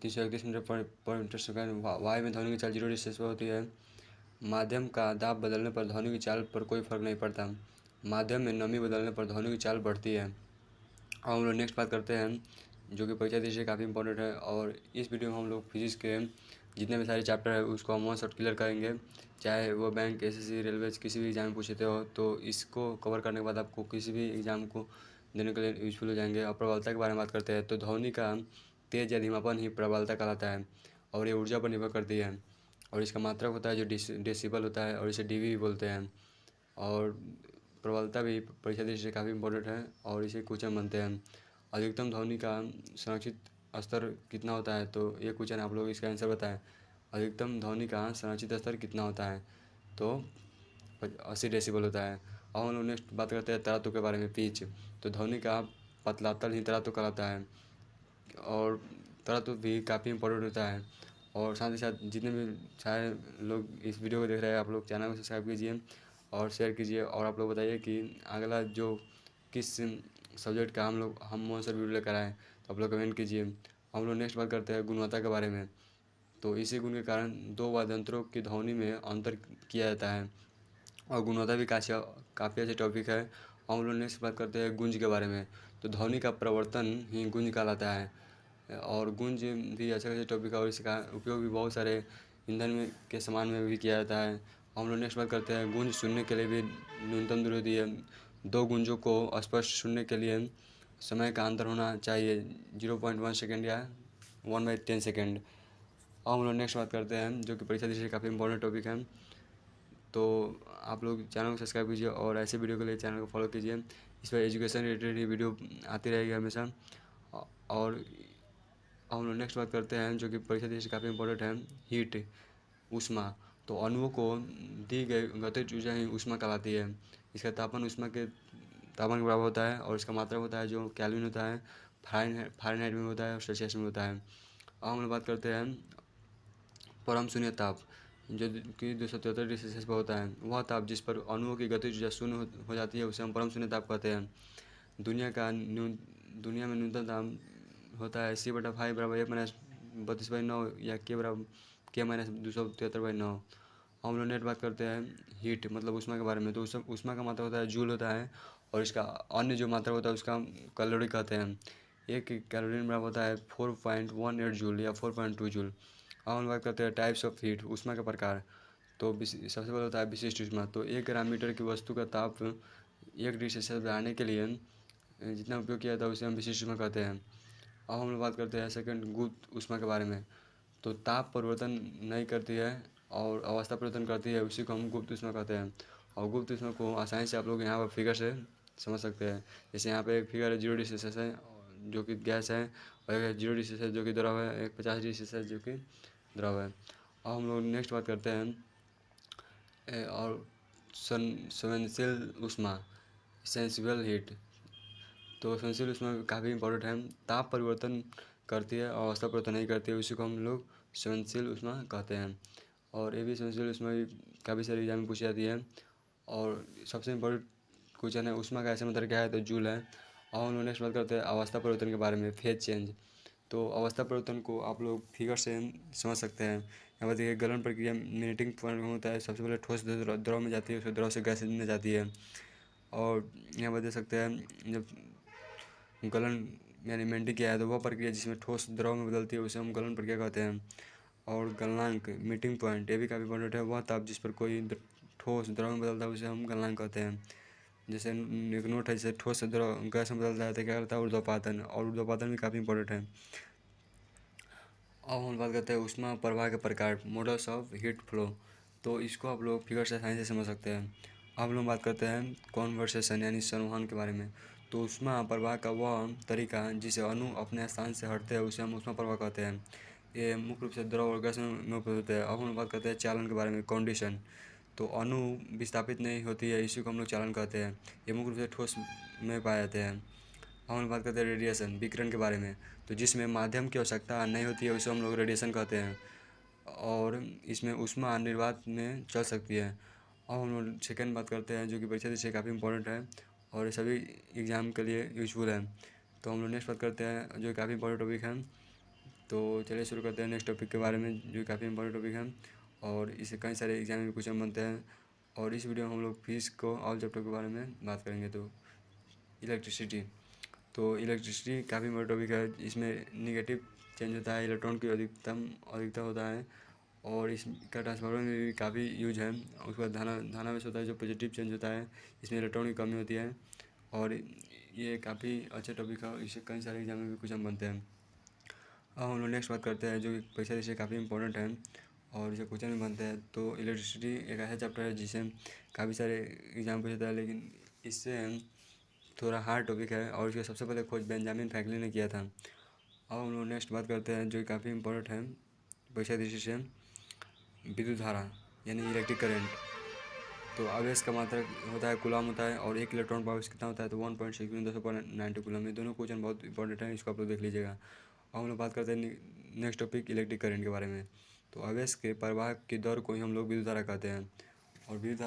331 मीटर पर मीटर सेकंड। वायु में ध्वनि की चाल 0 डिग्री सेल्सियस पर होती है। माध्यम का दाब बदलने पर ध्वनि की चाल पर कोई फर्क नहीं पड़ता। माध्यम में नमी बदलने पर ध्वनि की चाल बढ़ती है। अब हम लोग नेक्स्ट बात करते हैं जो कि परीक्षा दृष्टि से काफ़ी इंपॉर्टेंट है, और इस वीडियो में हम लोग फिजिक्स के जितने भी सारे चैप्टर है उसको हम वन शॉट क्लियर करेंगे। चाहे वो बैंक, एसएससी, रेलवे किसी भी एग्जाम में पूछते हो तो इसको कवर करने के बाद आपको किसी भी एग्जाम को देने के लिए यूजफुल हो जाएंगे। और प्रबलता के बारे में बात करते हैं तो ध्वनि का तेज या धीमापन ही प्रबलता कहलाता है, और ये ऊर्जा पर निर्भर करती है। और इसका मात्रक होता है जो डेसिबल होता है, और इसे डीबी भी बोलते हैं। और प्रबलता भी परीक्षा दृष्टि से काफ़ी इंपॉर्टेंट है, और इसे क्वेश्चन बनते हैं। अधिकतम ध्वनि का संरक्षित स्तर कितना होता है? तो ये क्वेश्चन आप लोग इसका आंसर बताएं। अधिकतम ध्वनि का संरक्षित स्तर कितना होता है? तो 80 डेसिबल होता है। अब हम लोग नेक्स्ट बात करते हैं तरातु के बारे में, पिच। तो ध्वनि का पतलातल ही तरातु कहलाता है, और तरातु भी काफ़ी इंपॉर्टेंट होता है। और साथ ही साथ जितने भी सारे लोग इस वीडियो को देख रहे हैं, आप लोग चैनल को सब्सक्राइब कीजिए और शेयर कीजिए। और आप लोग बताइए कि अगला जो किस सब्जेक्ट का हम कौन सा वीडियो लेकर आए, तो आप लोग कमेंट कीजिए। हम लोग नेक्स्ट बात करते हैं गुणवत्ता के बारे में। तो इसी गुण के कारण दो वाद्यंत्रों की ध्वनि में अंतर किया जाता है, और गुणवत्ता भी काफ़ी अच्छा टॉपिक है। हम लोग नेक्स्ट बात करते हैं गूंज के बारे में। तो ध्वनि का प्रवर्तन ही गूंज कहलाता है, और गूंज भी अच्छा टॉपिक है, और इसका उपयोग भी बहुत सारे ईंधन में के सामान में भी किया जाता है। हम लोग नेक्स्ट बात करते हैं गूंज सुनने के लिए भी न्यूनतम दूरी होती है। दो गूंजों को स्पष्ट सुनने के लिए समय का अंतर होना चाहिए 0.1 सेकेंड या 1/10 सेकेंड। अब हम लोग नेक्स्ट बात करते हैं जो कि परीक्षा दृष्टि से काफ़ी इंपॉर्टेंट टॉपिक है। तो आप लोग चैनल को सब्सक्राइब कीजिए और ऐसे वीडियो के लिए चैनल को फॉलो कीजिए। इस पर एजुकेशन रिलेटेड ही वीडियो आती रहेगी हमेशा। और हम लोग नेक्स्ट बात करते हैं जो कि परीक्षा दृष्टि से काफ़ी इंपॉर्टेंट है, हीट, ऊष्मा। तो अणुओं को दी गई गतिज ऊर्जा ही ऊष्मा कहलाती है। इसका तापमान ऊष्मा के तापमान के बराबर होता है, और इसका मात्रक होता है जो केल्विन होता है, फ़ारेनहाइट में होता है और सेल्सियस में होता है। अब हम लोग बात करते हैं परम शून्य ताप, जो कि 273 डिग्री सेल्सियस पर होता है। वह ताप जिस पर अणुओं की गतिज ऊर्जा शून्य हो जाती है उसे हम परम शून्य ताप कहते हैं। दुनिया में न्यूनतम ताप होता है C/5 बराबर 1-32/9, या K-273/9। हम लोग नेट बात करते हैं हीट मतलब ऊष्मा के बारे में। तो ऊष्मा का मात्रा होता है जूल होता है, और इसका अन्य जो मात्रा होता है उसका कैलोरी कहते हैं। एक कैलोरी बराबर होता है 4.18 जूल या 4.2 जूल। अब हम बात करते हैं टाइप्स ऑफ हीट, ऊष्मा के प्रकार। तो सबसे पहले होता है विशिष्ट ऊष्मा। तो 1 ग्राम मीटर की वस्तु का ताप 1 डिग्री सेल्सियस बढ़ाने के लिए जितना उपयोग किया जाता है उसे हम विशिष्ट ऊष्मा कहते हैं। अब हम लोग बात करते हैं सेकंड गुप्त ऊष्मा के बारे में। तो ताप परिवर्तन नहीं करती है और अवस्था परिवर्तन करती है, उसी को हम गुप्त ऊष्मा कहते हैं। और गुप्त ऊष्मा को आसानी से आप लोग यहाँ पर फिगर से समझ सकते हैं। जैसे यहाँ पे एक फिगर है 0 डिग्री सेल्सियस है जो कि गैस है, और एक 0 डिग्री सेल्सियस जो कि द्रव है, एक 50 डिग्री सेल्सियस जो कि द्रव है। अब हम लोग नेक्स्ट बात करते हैं और संवेदनशील ऊष्मा, सेंसिबल हीट। तो संवेदनशील ऊष्मा काफ़ी इंपॉर्टेंट है, ताप परिवर्तन करती है और अवस्था परिवर्तन नहीं करती है, उसी को हम लोग संवेदनशील ऊष्मा कहते हैं। और ये भी संवेदनशील ऊष्मा भी काफ़ी सारे एग्जाम में पूछी जाती है। और सबसे इम्पोर्टेंट क्वेश्चन है ऊष्मा का ऐसे मतलब क्या है, तो जूल है। और हम लोग नेक्स्ट बात करते हैं अवस्था परिवर्तन के बारे में, फेज चेंज। तो अवस्था परिवर्तन को आप लोग फिगर से समझ सकते हैं। यहाँ पर देखिए गलन प्रक्रिया मिनटिंग पॉइंट में होता है। सबसे पहले ठोस द्रव में जाती है, उसके द्रव से गैस में जाती है। और यहाँ पर देख सकते हैं जब गलन यानी मेल्टिंग किया है तो वह प्रक्रिया जिसमें ठोस द्रव में बदलती है उसे हम गलन प्रक्रिया कहते हैं। और गलनांक मीटिंग पॉइंट ये भी काफ़ी इंपॉर्टेंट है, वह ताप जिस पर कोई ठोस द्रव में बदलता है उसे हम गलनांक कहते हैं। जैसे एक नोट है, जैसे ठोस से द्रव गैस में बदलता है तो क्या करता है, ऊर्ध्वपातन, और ऊर्ध्वपातन भी काफ़ी इंपॉर्टेंट है। अब हम बात करते हैं ऊष्मा प्रवाह के प्रकार, मोड्स ऑफ हीट फ्लो। तो इसको आप लोग फिगर से आसानी से समझ सकते हैं। अब हम लोग बात करते हैं कॉन्वर्सेशन यानी संवहन के बारे में। तो ऊष्मा प्रवाह का वह तरीका जिसे अणु अपने स्थान से हटते हैं उसे हम ऊष्मा प्रवाह कहते हैं। ये मुख्य रूप से द्रव और गैस में उपलब्ध होते हैं। अब हम बात करते हैं चालन के बारे में, कंडीशन। तो अणु विस्थापित नहीं होती है, इसी को हम लोग चालन कहते हैं। ये मुख्य रूप से ठोस में पाए जाते हैं। अब हम बात करते हैं रेडिएशन, विकिरण के बारे में। तो जिसमें माध्यम की आवश्यकता नहीं होती है उसे हम लोग रेडिएशन कहते हैं, और इसमें ऊष्मा निर्वात में चल सकती है। अब हम लोग सेकेंड बात करते हैं जो कि परीक्षा दृष्टि से काफ़ी इंपॉर्टेंट है और सभी एग्ज़ाम के लिए यूजफुल है। तो हम लोग नेक्स्ट बात करते हैं जो काफ़ी इंपॉर्टेंट टॉपिक है। तो चलिए शुरू करते हैं नेक्स्ट टॉपिक के बारे में जो काफ़ी इंपॉर्टेंट टॉपिक है और इससे कई सारे एग्जाम में क्वेश्चन बनते हैं। और इस वीडियो में हम लोग फिजिक्स को ऑल चैप्टर के बारे में बात करेंगे। तो इलेक्ट्रिसिटी, तो इलेक्ट्रिसिटी काफ़ी इंपॉर्टेंट टॉपिक है। इसमें निगेटिव चेंज होता है, इलेक्ट्रॉन की अधिकता होता है और इसका ट्रांसफार्मर में भी काफ़ी यूज है। उसके बाद धानावेश होता है जो पॉजिटिव चेंज होता है, इसमें इलेक्ट्रॉन की कमी होती है और ये काफ़ी अच्छा टॉपिक है, इससे कई सारे एग्जाम में भी क्वेश्चन बनते हैं। अब हम लोग नेक्स्ट बात करते हैं जो कि परीक्षा दृष्टि से काफ़ी इंपॉर्टेंट है और इसे क्वेश्चन भी बनते हैं। तो इलेक्ट्रिसिटी एक ऐसा चैप्टर है जिसे काफ़ी सारे एग्जाम पूछता है, लेकिन इससे थोड़ा हार्ड टॉपिक है और इसका सबसे पहले खोज बेंजामिन फ्रैंकलिन ने किया था। अब हम लोग नेक्स्ट बात करते हैं जो कि काफ़ी इंपॉर्टेंट है परीक्षा दृष्टि से, विद्युत धारा यानी इलेक्ट्रिक करंट। तो आवेश का मात्रक होता है कूलम होता है और एक इलेक्ट्रॉन पावर कितना होता है तो 1.6 × 10⁻90 कूलम। ये दोनों क्वेश्चन बहुत इंपॉर्टेंट है, इसको आप लोग देख लीजिएगा। अब हम लोग बात करते हैं नेक्स्ट टॉपिक इलेक्ट्रिक करंट के बारे में। तो आवेश के प्रवाह की दर को ही हम लोग विद्युत धारा कहते हैं और विद्युत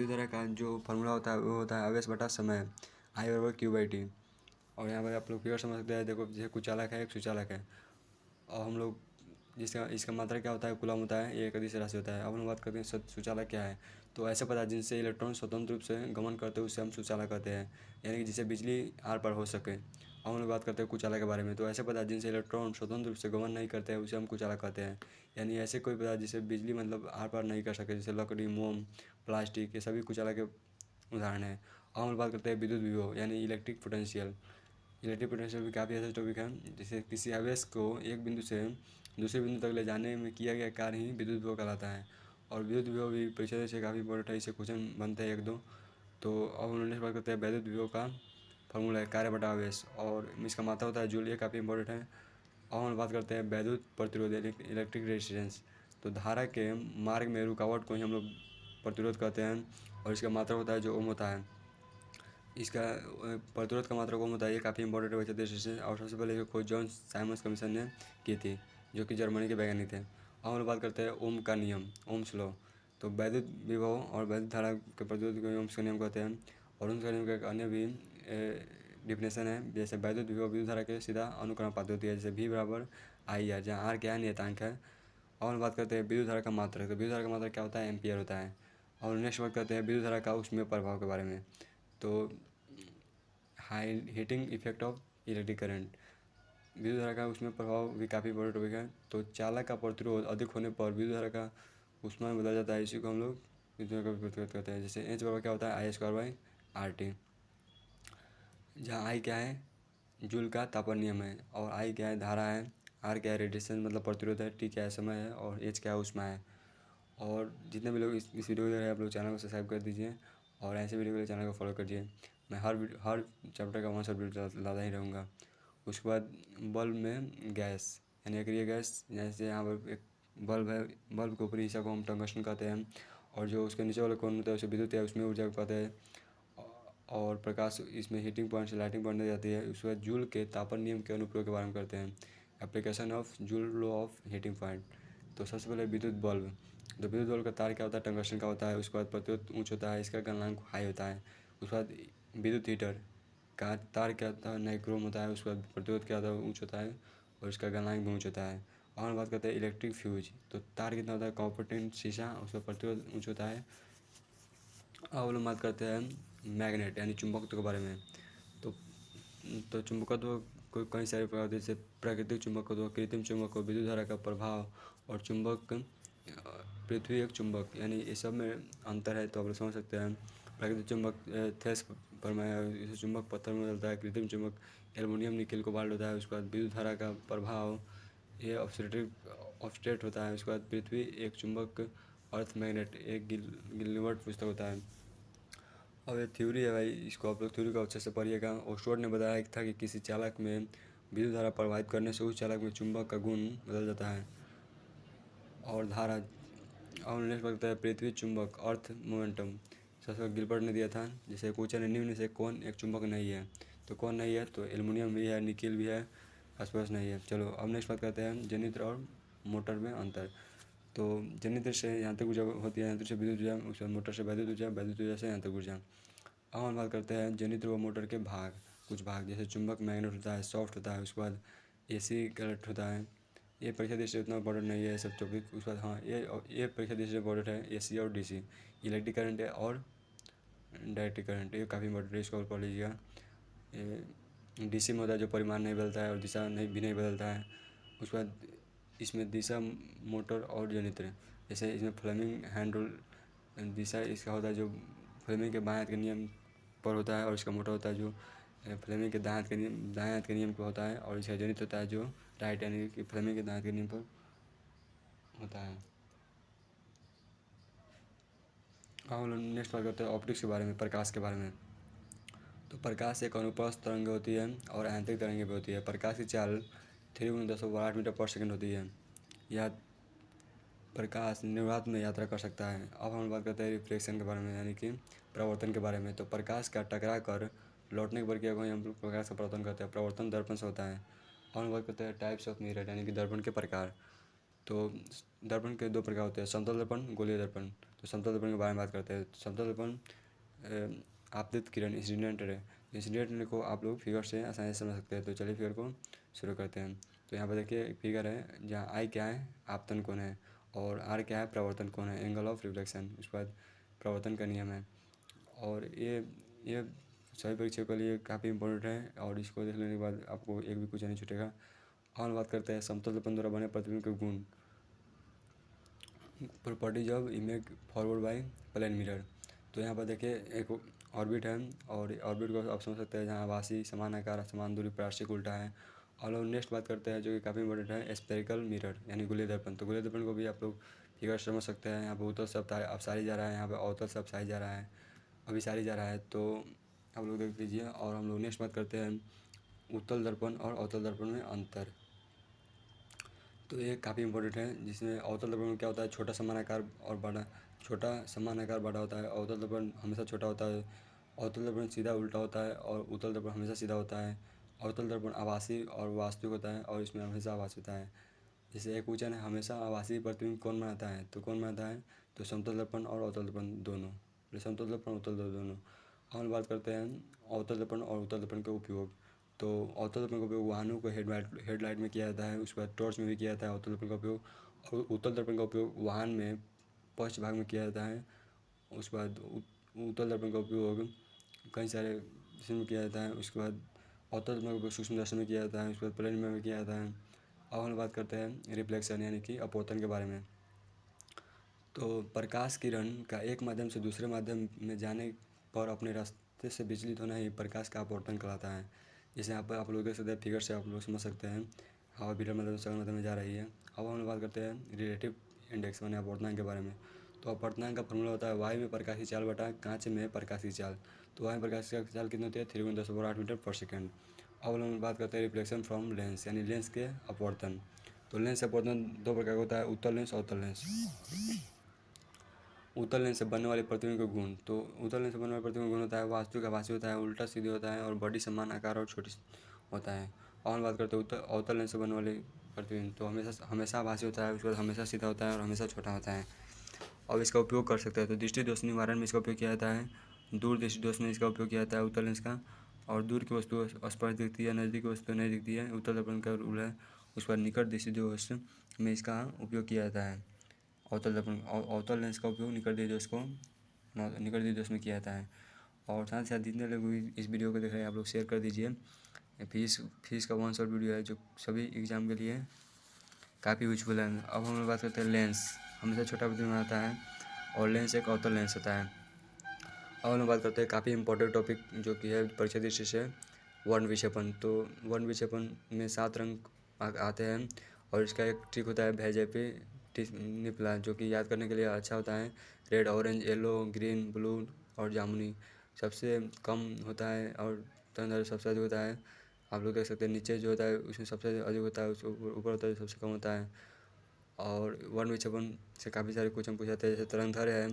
धारा का जो फार्मूला होता है वो होता है आवेश बटा समय, I/Q/T। और यहाँ पर आप लोग फिगर समझ सकते हैं, देखो जैसे कुछ चालक है एक सुचालक है और हम लोग जिसका इसका मात्रा क्या होता है कूलम होता है, ये एक अदिश राशि होता है। अब हम बात करते हैं सुचालक क्या है। तो ऐसे पदार्थ जिनसे इलेक्ट्रॉन स्वतंत्र रूप से गमन करते हैं उसे हम सुचालक कहते हैं, यानी कि जिससे बिजली आर पार हो सके। अब हम लोग बात करते हैं कुचालक के बारे में। तो ऐसे पदार्थ जिनसे इलेक्ट्रॉन स्वतंत्र रूप से गमन नहीं करते हैं उसे हम कुचालक कहते हैं, यानी ऐसे कोई पदार्थ जिससे बिजली मतलब आर पार नहीं कर सके, जैसे लकड़ी, मोम, प्लास्टिक, ये सभी कुचालक के उदाहरण है। अब हम बात करते हैं विद्युत विभव यानी इलेक्ट्रिक पोटेंशियल। इलेक्ट्रिक पोटेंशियल भी काफ़ी ऐसा टॉपिक है जिसे किसी आवेश को एक बिंदु से दूसरे बिंदु तक ले जाने में किया गया कार्य ही विद्युत विभव कहलाता है। और विद्युत विभव भी परीक्षा से काफ़ी इंपॉर्टेंट है, इससे क्वेश्चन बनते हैं एक दो। तो अब हम नेक्स्ट बात करते हैं वैद्युत विभव का फॉर्मूला है कार्य बटा आवेश और इसका मात्रा होता है जूल, ये काफ़ी इंपॉर्टेंट है। अब हम बात करते हैं वैद्युत प्रतिरोध इलेक्ट्रिक रेजिस्टेंस। तो धारा के मार्ग में रुकावट को ही हम लोग प्रतिरोध कहते हैं और इसका मात्रा होता है जो ओम होता है। इसका प्रतिरोध का मात्रा ओम होता है, ये काफ़ी इंपॉर्टेंट है वैसे से। और सबसे पहले खोज जॉन साइमंस कमीशन ने की थी जो कि जर्मनी के वैज्ञानिक थे। अब हम बात करते हैं ओम का नियम, ओम्स लॉ। तो वैद्युत विभव और वैद्युत धारा के प्रतिरोध को ओम्स का नियम कहते हैं। और ओम्स का नियम का एक अन्य भी डिफिनेशन है, जैसे वैद्युत विभव विद्युत धारा के सीधा अनुक्रमानुपाती होती है, जैसे V बराबर IR, जहाँ R क्या है नियतांक है। और हम बात करते हैं विद्युत धारा का मात्रक। तो विद्युत धारा का मात्रक क्या होता है एम्पियर होता है। और नेक्स्ट बात करते हैं विद्युत धारा का ऊष्मीय प्रभाव के बारे में। तो high heating effect of electric current, विद्युत धारा का उसमें प्रभाव भी काफ़ी बड़ा टॉपिक है। तो चालक का प्रतिरोध अधिक होने पर विद्युत धारा का ऊष्मा में बदल जाता है, इसी को हम लोग विद्युत धारा का प्रतिरोध कहते हैं। जैसे H बराबर क्या होता है I²/RT, जहाँ I क्या है जूल का तापन नियम है और I क्या है धारा है, R क्या है रेडिएशन मतलब प्रतिरोध है, T क्या है समय है और H क्या है ऊष्मा है। और जितने भी लोग इस वीडियो को देख रहे हैं आप लोग चैनल को सब्सक्राइब कर दीजिए और ऐसे वीडियो के लिए चैनल को फॉलो करिए। मैं हर चैप्टर का 1 शॉर्ट वीडियो लाता ही रहूँगा। उसके बाद बल्ब में गैस यानी अक्रिय गैस, जैसे यहाँ पर एक बल्ब है, बल्ब के ऊपरी हिस्सा को हम टंगस्टन कहते हैं और जो उसके नीचे वाला कोन होता है उसे विद्युत या उसमें ऊर्जा को कहते हैं। और प्रकाश इसमें हीटिंग पॉइंट से लाइटिंग पॉइंट दी जाती है। उसके बाद जूल के तापन नियम के अनुप्रयोग के बारे में करते हैं, application of joule law of heating point. तो सबसे पहले विद्युत बल्ब। तो विद्युत बल्ब का तार क्या होता है टंगस्टन का होता है। उसके बाद प्रतिरोध उच्च होता है, इसका गलनांक हाई होता है। उसके बाद विद्युत हीटर का तार क्या होता है नाइक्रोम होता है। उसके बाद प्रतिरोध क्या होता है उच्च होता है और इसका गलनांक भी उच्च होता है। और बात करते हैं इलेक्ट्रिक फ्यूज। तो तार कितना होता है कॉपर टिन शीशा, उसका प्रतिरोध उच्च होता है। अब लोग बात करते हैं मैग्नेट यानी चुंबकत्व के बारे में। तो चुंबकत्व को कई सारे प्रकार होते हैं, जैसे प्राकृतिक चुंबकत्व, कृत्रिम चुंबकत्व, विद्युत धारा का प्रभाव और चुंबक पृथ्वी एक चुंबक, यानी ये सब में अंतर है। तो आप लोग समझ सकते हैं प्राकृतिक चुंबक थेस पर चुंबक पत्थर में बदलता है, कृत्रिम चुंबक एल्युमिनियम निकल कोबाल्ट होता है। उसके बाद विद्युत धारा का प्रभाव ये ऑब्स्ट्रेट होता है। उसके बाद पृथ्वी एक चुंबक अर्थ मैग्नेट एक गिलबर्ट पुस्तक होता है। अब ये थ्योरी है भाई, इसको आप लोग थ्योरी को अच्छे से पढ़िएगा। ओस्टवर्ड ने बताया था कि किसी चालक में विद्युत धारा प्रवाहित करने से उस चालक में चुंबक का गुण बदल जाता है और धारा। और नेक्स्ट बताता है पृथ्वी चुंबक अर्थ मोमेंटम। सबसे गिलबर्ट ने दिया था। जैसे पूछा ने निम्न से कौन एक चुंबक नहीं है, तो कौन नहीं है, तो एल्युमिनियम भी है, निकिल भी है, फास्फोरस नहीं है। चलो अब नेक्स्ट बात करते हैं जनित्र और मोटर में अंतर। तो जनित्र से यांत्रिक ऊर्जा होती है, यंत्र से विद्युत ऊर्जा, उसके बाद मोटर से वैद्युत ऊर्जा से यांत्रिक ऊर्जा। अब हम बात करते हैं जनित्र व मोटर के भाग। कुछ भाग जैसे चुंबक मैग्नेट होता है, सॉफ्ट होता है, उसके बाद एसी करंट होता है। ये परीक्षा दृष्टि से उतना इम्पोर्टेंट नहीं है सब टॉपिक। उसके बाद हाँ ये परीक्षा दृष्टि से इम्पोर्टेंट है एसी और डीसी, इलेक्ट्रिक करंट है और डायरेक्ट्रिक करंट। ये काफ़ी इम्पोर्टेंट है, इसको पढ़ लीजिएगा। ये डीसी में होता है जो परिमाण नहीं बदलता है और दिशा नहीं बदलता है। उसके बाद इसमें दिशा मोटर और जनित्र, जैसे इसमें फ्लेमिंग हैंड रूल दिशा इसका होता है जो फ्लेमिंग के बाएं हाथ के नियम पर होता है, और इसका मोटर होता है जो फ्लेमिंग के दाएं हाथ के नियम पर होता है, और इसका जनित्र होता है जो राइट यानी कि फ्लेमिंग के दाएं हाथ के नियम पर होता है। अब हम लोग नेक्स्ट बात करते हैं ऑप्टिक्स के बारे में, प्रकाश के बारे में। तो प्रकाश एक अनुप्रस्थ तरंग होती है और आंतरिक तरंगे भी होती है। प्रकाश की चाल 3 × 10⁸ मीटर पर सेकंड होती है। यह प्रकाश निर्वात में यात्रा कर सकता है। अब हम बात करते हैं रिफ्लेक्शन के बारे में, यानी कि प्रवर्तन के बारे में। तो प्रकाश का टकरा कर लौटने की प्रक्रिया को हम लोग प्रकाश का प्रवर्तन करते हैं। प्रवर्तन दर्पण से होता है। अब हम बात करते हैं टाइप्स ऑफ मिरर, यानी कि दर्पण के प्रकार। तो दर्पण के 2 प्रकार होते हैं, समतल दर्पण, गोलीय दर्पण। तो समतल दर्पण के बारे में बात करते हैं। समतल दर्पण आपतित किरण इंसिडेंट रे, इंसिडेंट को आप लोग फिगर से आसानी से समझ सकते हैं। तो चलिए फिगर को शुरू करते हैं। तो यहाँ पर देखिए एक फिगर है जहाँ आई क्या है, आपतन कोण है, और आर क्या है, प्रवर्तन कोण है, एंगल ऑफ रिफ्लेक्शन। उसके बाद प्रवर्तन का नियम है। और ये सभी परीक्षाओं के लिए काफ़ी इंपॉर्टेंट है, और इसको देख लेने के बाद आपको एक भी क्वेश्चन नहीं छूटेगा। और बात करते हैं समतल दर्पण द्वारा बने प्रतिबिंब के गुण, properties of image forward by plane mirror. तो यहाँ पर देखिए एक ऑर्बिट है, और ऑर्बिट को आप समझ सकते हैं जहाँ आभासी, समान आकार, समान दूरी, पार्श्विक उल्टा है। और लोग नेक्स्ट बात करते हैं जो कि काफ़ी इंपॉर्टेंट है, स्फेरिकल मिरर यानी गोलीय दर्पण। तो गोलीय दर्पण को भी आप लोग फिगर समझ सकते हैं। यहाँ पर उत्तल से अपसारी जा रहा है, यहाँ पर अवतल से अपसारी जा रहा है, अभिसारी जा रहा है। तो आप लोग देख लीजिए। और हम लोग नेक्स्ट बात करते हैं उत्तल दर्पण और अवतल दर्पण में अंतर। तो ये काफ़ी इंपॉर्टेंट है, जिसमें अवतल दर्पण में क्या होता है, छोटा समान आकार और बड़ा, छोटा समान आकार बड़ा होता है। अवतल दर्पण हमेशा छोटा होता है। अवतल दर्पण सीधा उल्टा होता है, और उत्तल दर्पण हमेशा सीधा होता है। अवतल दर्पण आभासी और वास्तविक होता है, और इसमें हमेशा आभासी होता है। जैसे एक क्वेश्चन है, हमेशा आभासी प्रतिबिंब कौन बनाता है, तो कौन बनाता है, तो समतल दर्पण और अवतल दर्पण दोनों, समतल दर्पण उत्तल दर्पण दोनों। हम बात करते हैं अवतल दर्पण और उत्तल दर्पण के उपयोग। तो अवतल दर्पण का उपयोग वाहनों को हेडलाइट में किया जाता है, उसके बाद टॉर्च में भी किया जाता है अवतल दर्पण का उपयोग। और उत्तल दर्पण का उपयोग वाहन में पश्च भाग में किया जाता है। उसके बाद उत्तल दर्पण का उपयोग कई सारे इसमें किया जाता है। उसके बाद अवतल दर्पण का उपयोग सूक्ष्म दर्शन में किया जाता है, उसके बाद प्लेन में भी किया जाता है। अब हम बात करते हैं रिफ्लेक्शन यानी कि अपवर्तन के बारे में। तो प्रकाश किरण का एक माध्यम से दूसरे माध्यम में जाने पर अपने रास्ते से विचलित होना ही प्रकाश का अपवर्तन कहलाता है। जैसे यहाँ पर आप लोग देख सकते हैं, फिगर से आप लोग समझ सकते हैं हवा बिना माध्यम से सघन माध्यम में जा रही है। अब हम लोग बात करते हैं रिलेटिव इंडेक्स यानी अपवर्तनांक के बारे में। तो अपवर्तनांक का फॉर्मूला होता है वायु में प्रकाश की चाल बटा कांच में प्रकाश की चाल। तो वायु में प्रकाश की चाल कितनी होती है, 3 × 10⁸ मीटर पर सेकेंड। अब हम बात करते हैं रिफ्लेक्शन फ्रॉम लेंस यानी लेंस के अपवर्तन। तो लेंस अपवर्तन 2 प्रकार का होता है, उत्तल लेंस और अवतल लेंस। उत्तल लेंस से बनने वाले प्रतिबिंब के गुण। तो उत्तल लेंस से बनने वाले प्रतिबिंब का गुण होता है वास्तविक, आभासी होता है, उल्टा सीधे होता है, और बड़ी समान आकार और छोटी होता है। और हम बात करते हैं अवतल लेंस से बनने वाले प्रतिबिंब। तो हमेशा आभासी होता है, उसके बाद हमेशा सीधा होता है और हमेशा छोटा होता है। अब इसका उपयोग कर सकते हैं। तो दृष्टि दोष निवारण में इसका उपयोग किया जाता है, दूर दृष्टि दोष में इसका उपयोग किया जाता है उत्तल लेंस का। और दूर की वस्तु स्पष्ट दिखती है, नज़दीक की वस्तु नहीं दिखती है, उत्तल दर्पण का रूल है। उसके बाद निकट दृष्टि दोष में इसका उपयोग किया जाता है। अवतल लेंस का उपयोग निकट दृष्टि दोष में किया जाता है। और साथ ही साथ जितने लोग भी इस वीडियो को देख रहे हैं आप लोग शेयर कर दीजिए। फीस का 1 शॉट वीडियो है जो सभी एग्ज़ाम के लिए काफ़ी यूजफुल है। अब हम लोग बात करते हैं लेंस हमेशा छोटा प्रतिबिंब आता है, और लेंस एक अवतल लेंस होता है। अब हम लोग बात करते हैं काफ़ी इंपॉर्टेंट टॉपिक जो कि है परीक्षा दृष्टि से, वर्ण विक्षेपण। तो वर्ण विक्षेपण में 7 रंग आते हैं, और इसका एक ट्रिक होता है भेजे निपला, जो कि याद करने के लिए अच्छा होता है। Red, orange, yellow, green, blue और जामुनी। सबसे कम होता है और तरंग दैर्ध्य सबसे अधिक होता है। आप लोग देख सकते हैं नीचे जो होता है उसमें सबसे अधिक होता है, उसके ऊपर होता है जो सबसे कम होता है। और वर्ण विक्षेपण से काफ़ी सारे क्वेश्चन पूछे जाते हैं, जैसे तरंग दैर्ध्य है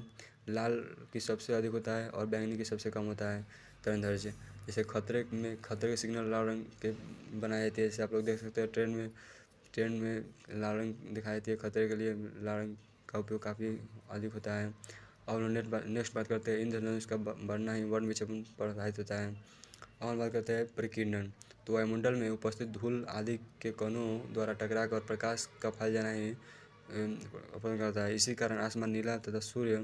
लाल की सबसे अधिक होता है और बैंगनी की सबसे कम होता है तरंग दैर्ध्य। जैसे खतरे के सिग्नल लाल रंग के बनाए जाते हैं, जैसे आप लोग देख सकते हैं ट्रेन में लाल रंग दिखाई देती है, खतरे के लिए लाल रंग का उपयोग काफ़ी अधिक होता है। और नेक्स्ट बात करते हैं इंद्रधनुष का बढ़ना ही वर्ण विक्षेपण पर आधारित होता है। और बात करते हैं परिकीर्णन। तो वायुमंडल में उपस्थित धूल आदि के कणों द्वारा टकराकर प्रकाश का फैल जाना ही उत्पन्न करता है। इसी कारण आसमान नीला तथा सूर्य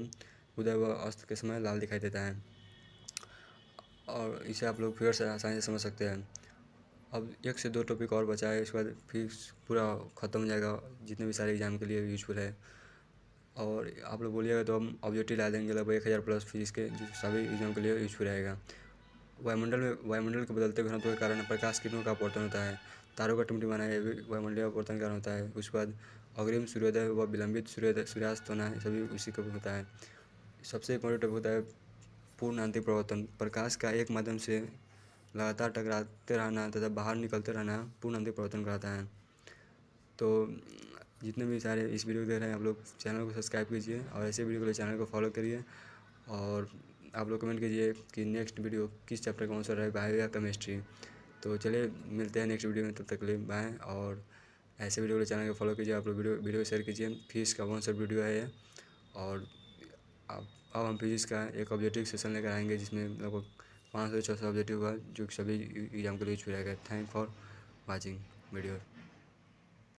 उदय व अस्त के समय लाल दिखाई देता है। और इसे आप लोग फिर से आसानी से समझ सकते हैं। अब 1 से 2 टॉपिक और बचा है, इसके बाद फिर पूरा ख़त्म हो जाएगा, जितने भी सारे एग्ज़ाम के लिए यूजफुल है। और आप लोग बोलिएगा तो हम ऑब्जेक्टिव ला देंगे लगभग 1000 प्लस फिजिक्स के, जो सभी एग्जाम के लिए यूजफुल रहेगा। वायुमंडल के बदलते घनत्व के कारण प्रकाश किरणों का अपवर्तन होता है। तारों का टिमटिमाना यह भी वायुमंडलीय अपवर्तन के कारण होता है। उसके बाद अग्रिम सूर्योदय व विलंबित सूर्यास्त होना सभी उसी का होता है। सबसे इम्पोर्टेंट होता है पूर्ण आंतरिक प्रवर्तन। प्रकाश का एक माध्यम से लगातार टकराते रहना तथा बाहर निकलते रहना पूर्ण आंतरिक प्रवर्तन कहलाता है। तो जितने भी सारे इस वीडियो को देख रहे हैं आप लोग चैनल को सब्सक्राइब कीजिए और ऐसे वीडियो के लिए चैनल को फॉलो करिए। और आप लोग कमेंट कीजिए कि नेक्स्ट वीडियो किस चैप्टर का आंसर रहे, बायो या केमिस्ट्री। तो चलिए मिलते हैं नेक्स्ट वीडियो में, तब तक के लिए बाय। और ऐसे वीडियो के लिए चैनल को फॉलो कीजिए, आप लोग वीडियो शेयर कीजिए। फिजिक्स का आंसर वीडियो है ये। और अब हम फिजिक्स का एक ऑब्जेक्टिव सेशन लेकर आएंगे, जिसमें लगभग 500 से 600 ऑब्जेक्टिव होगा, जो सभी एग्जाम के लिए यूज रहेगा। Thank for watching video.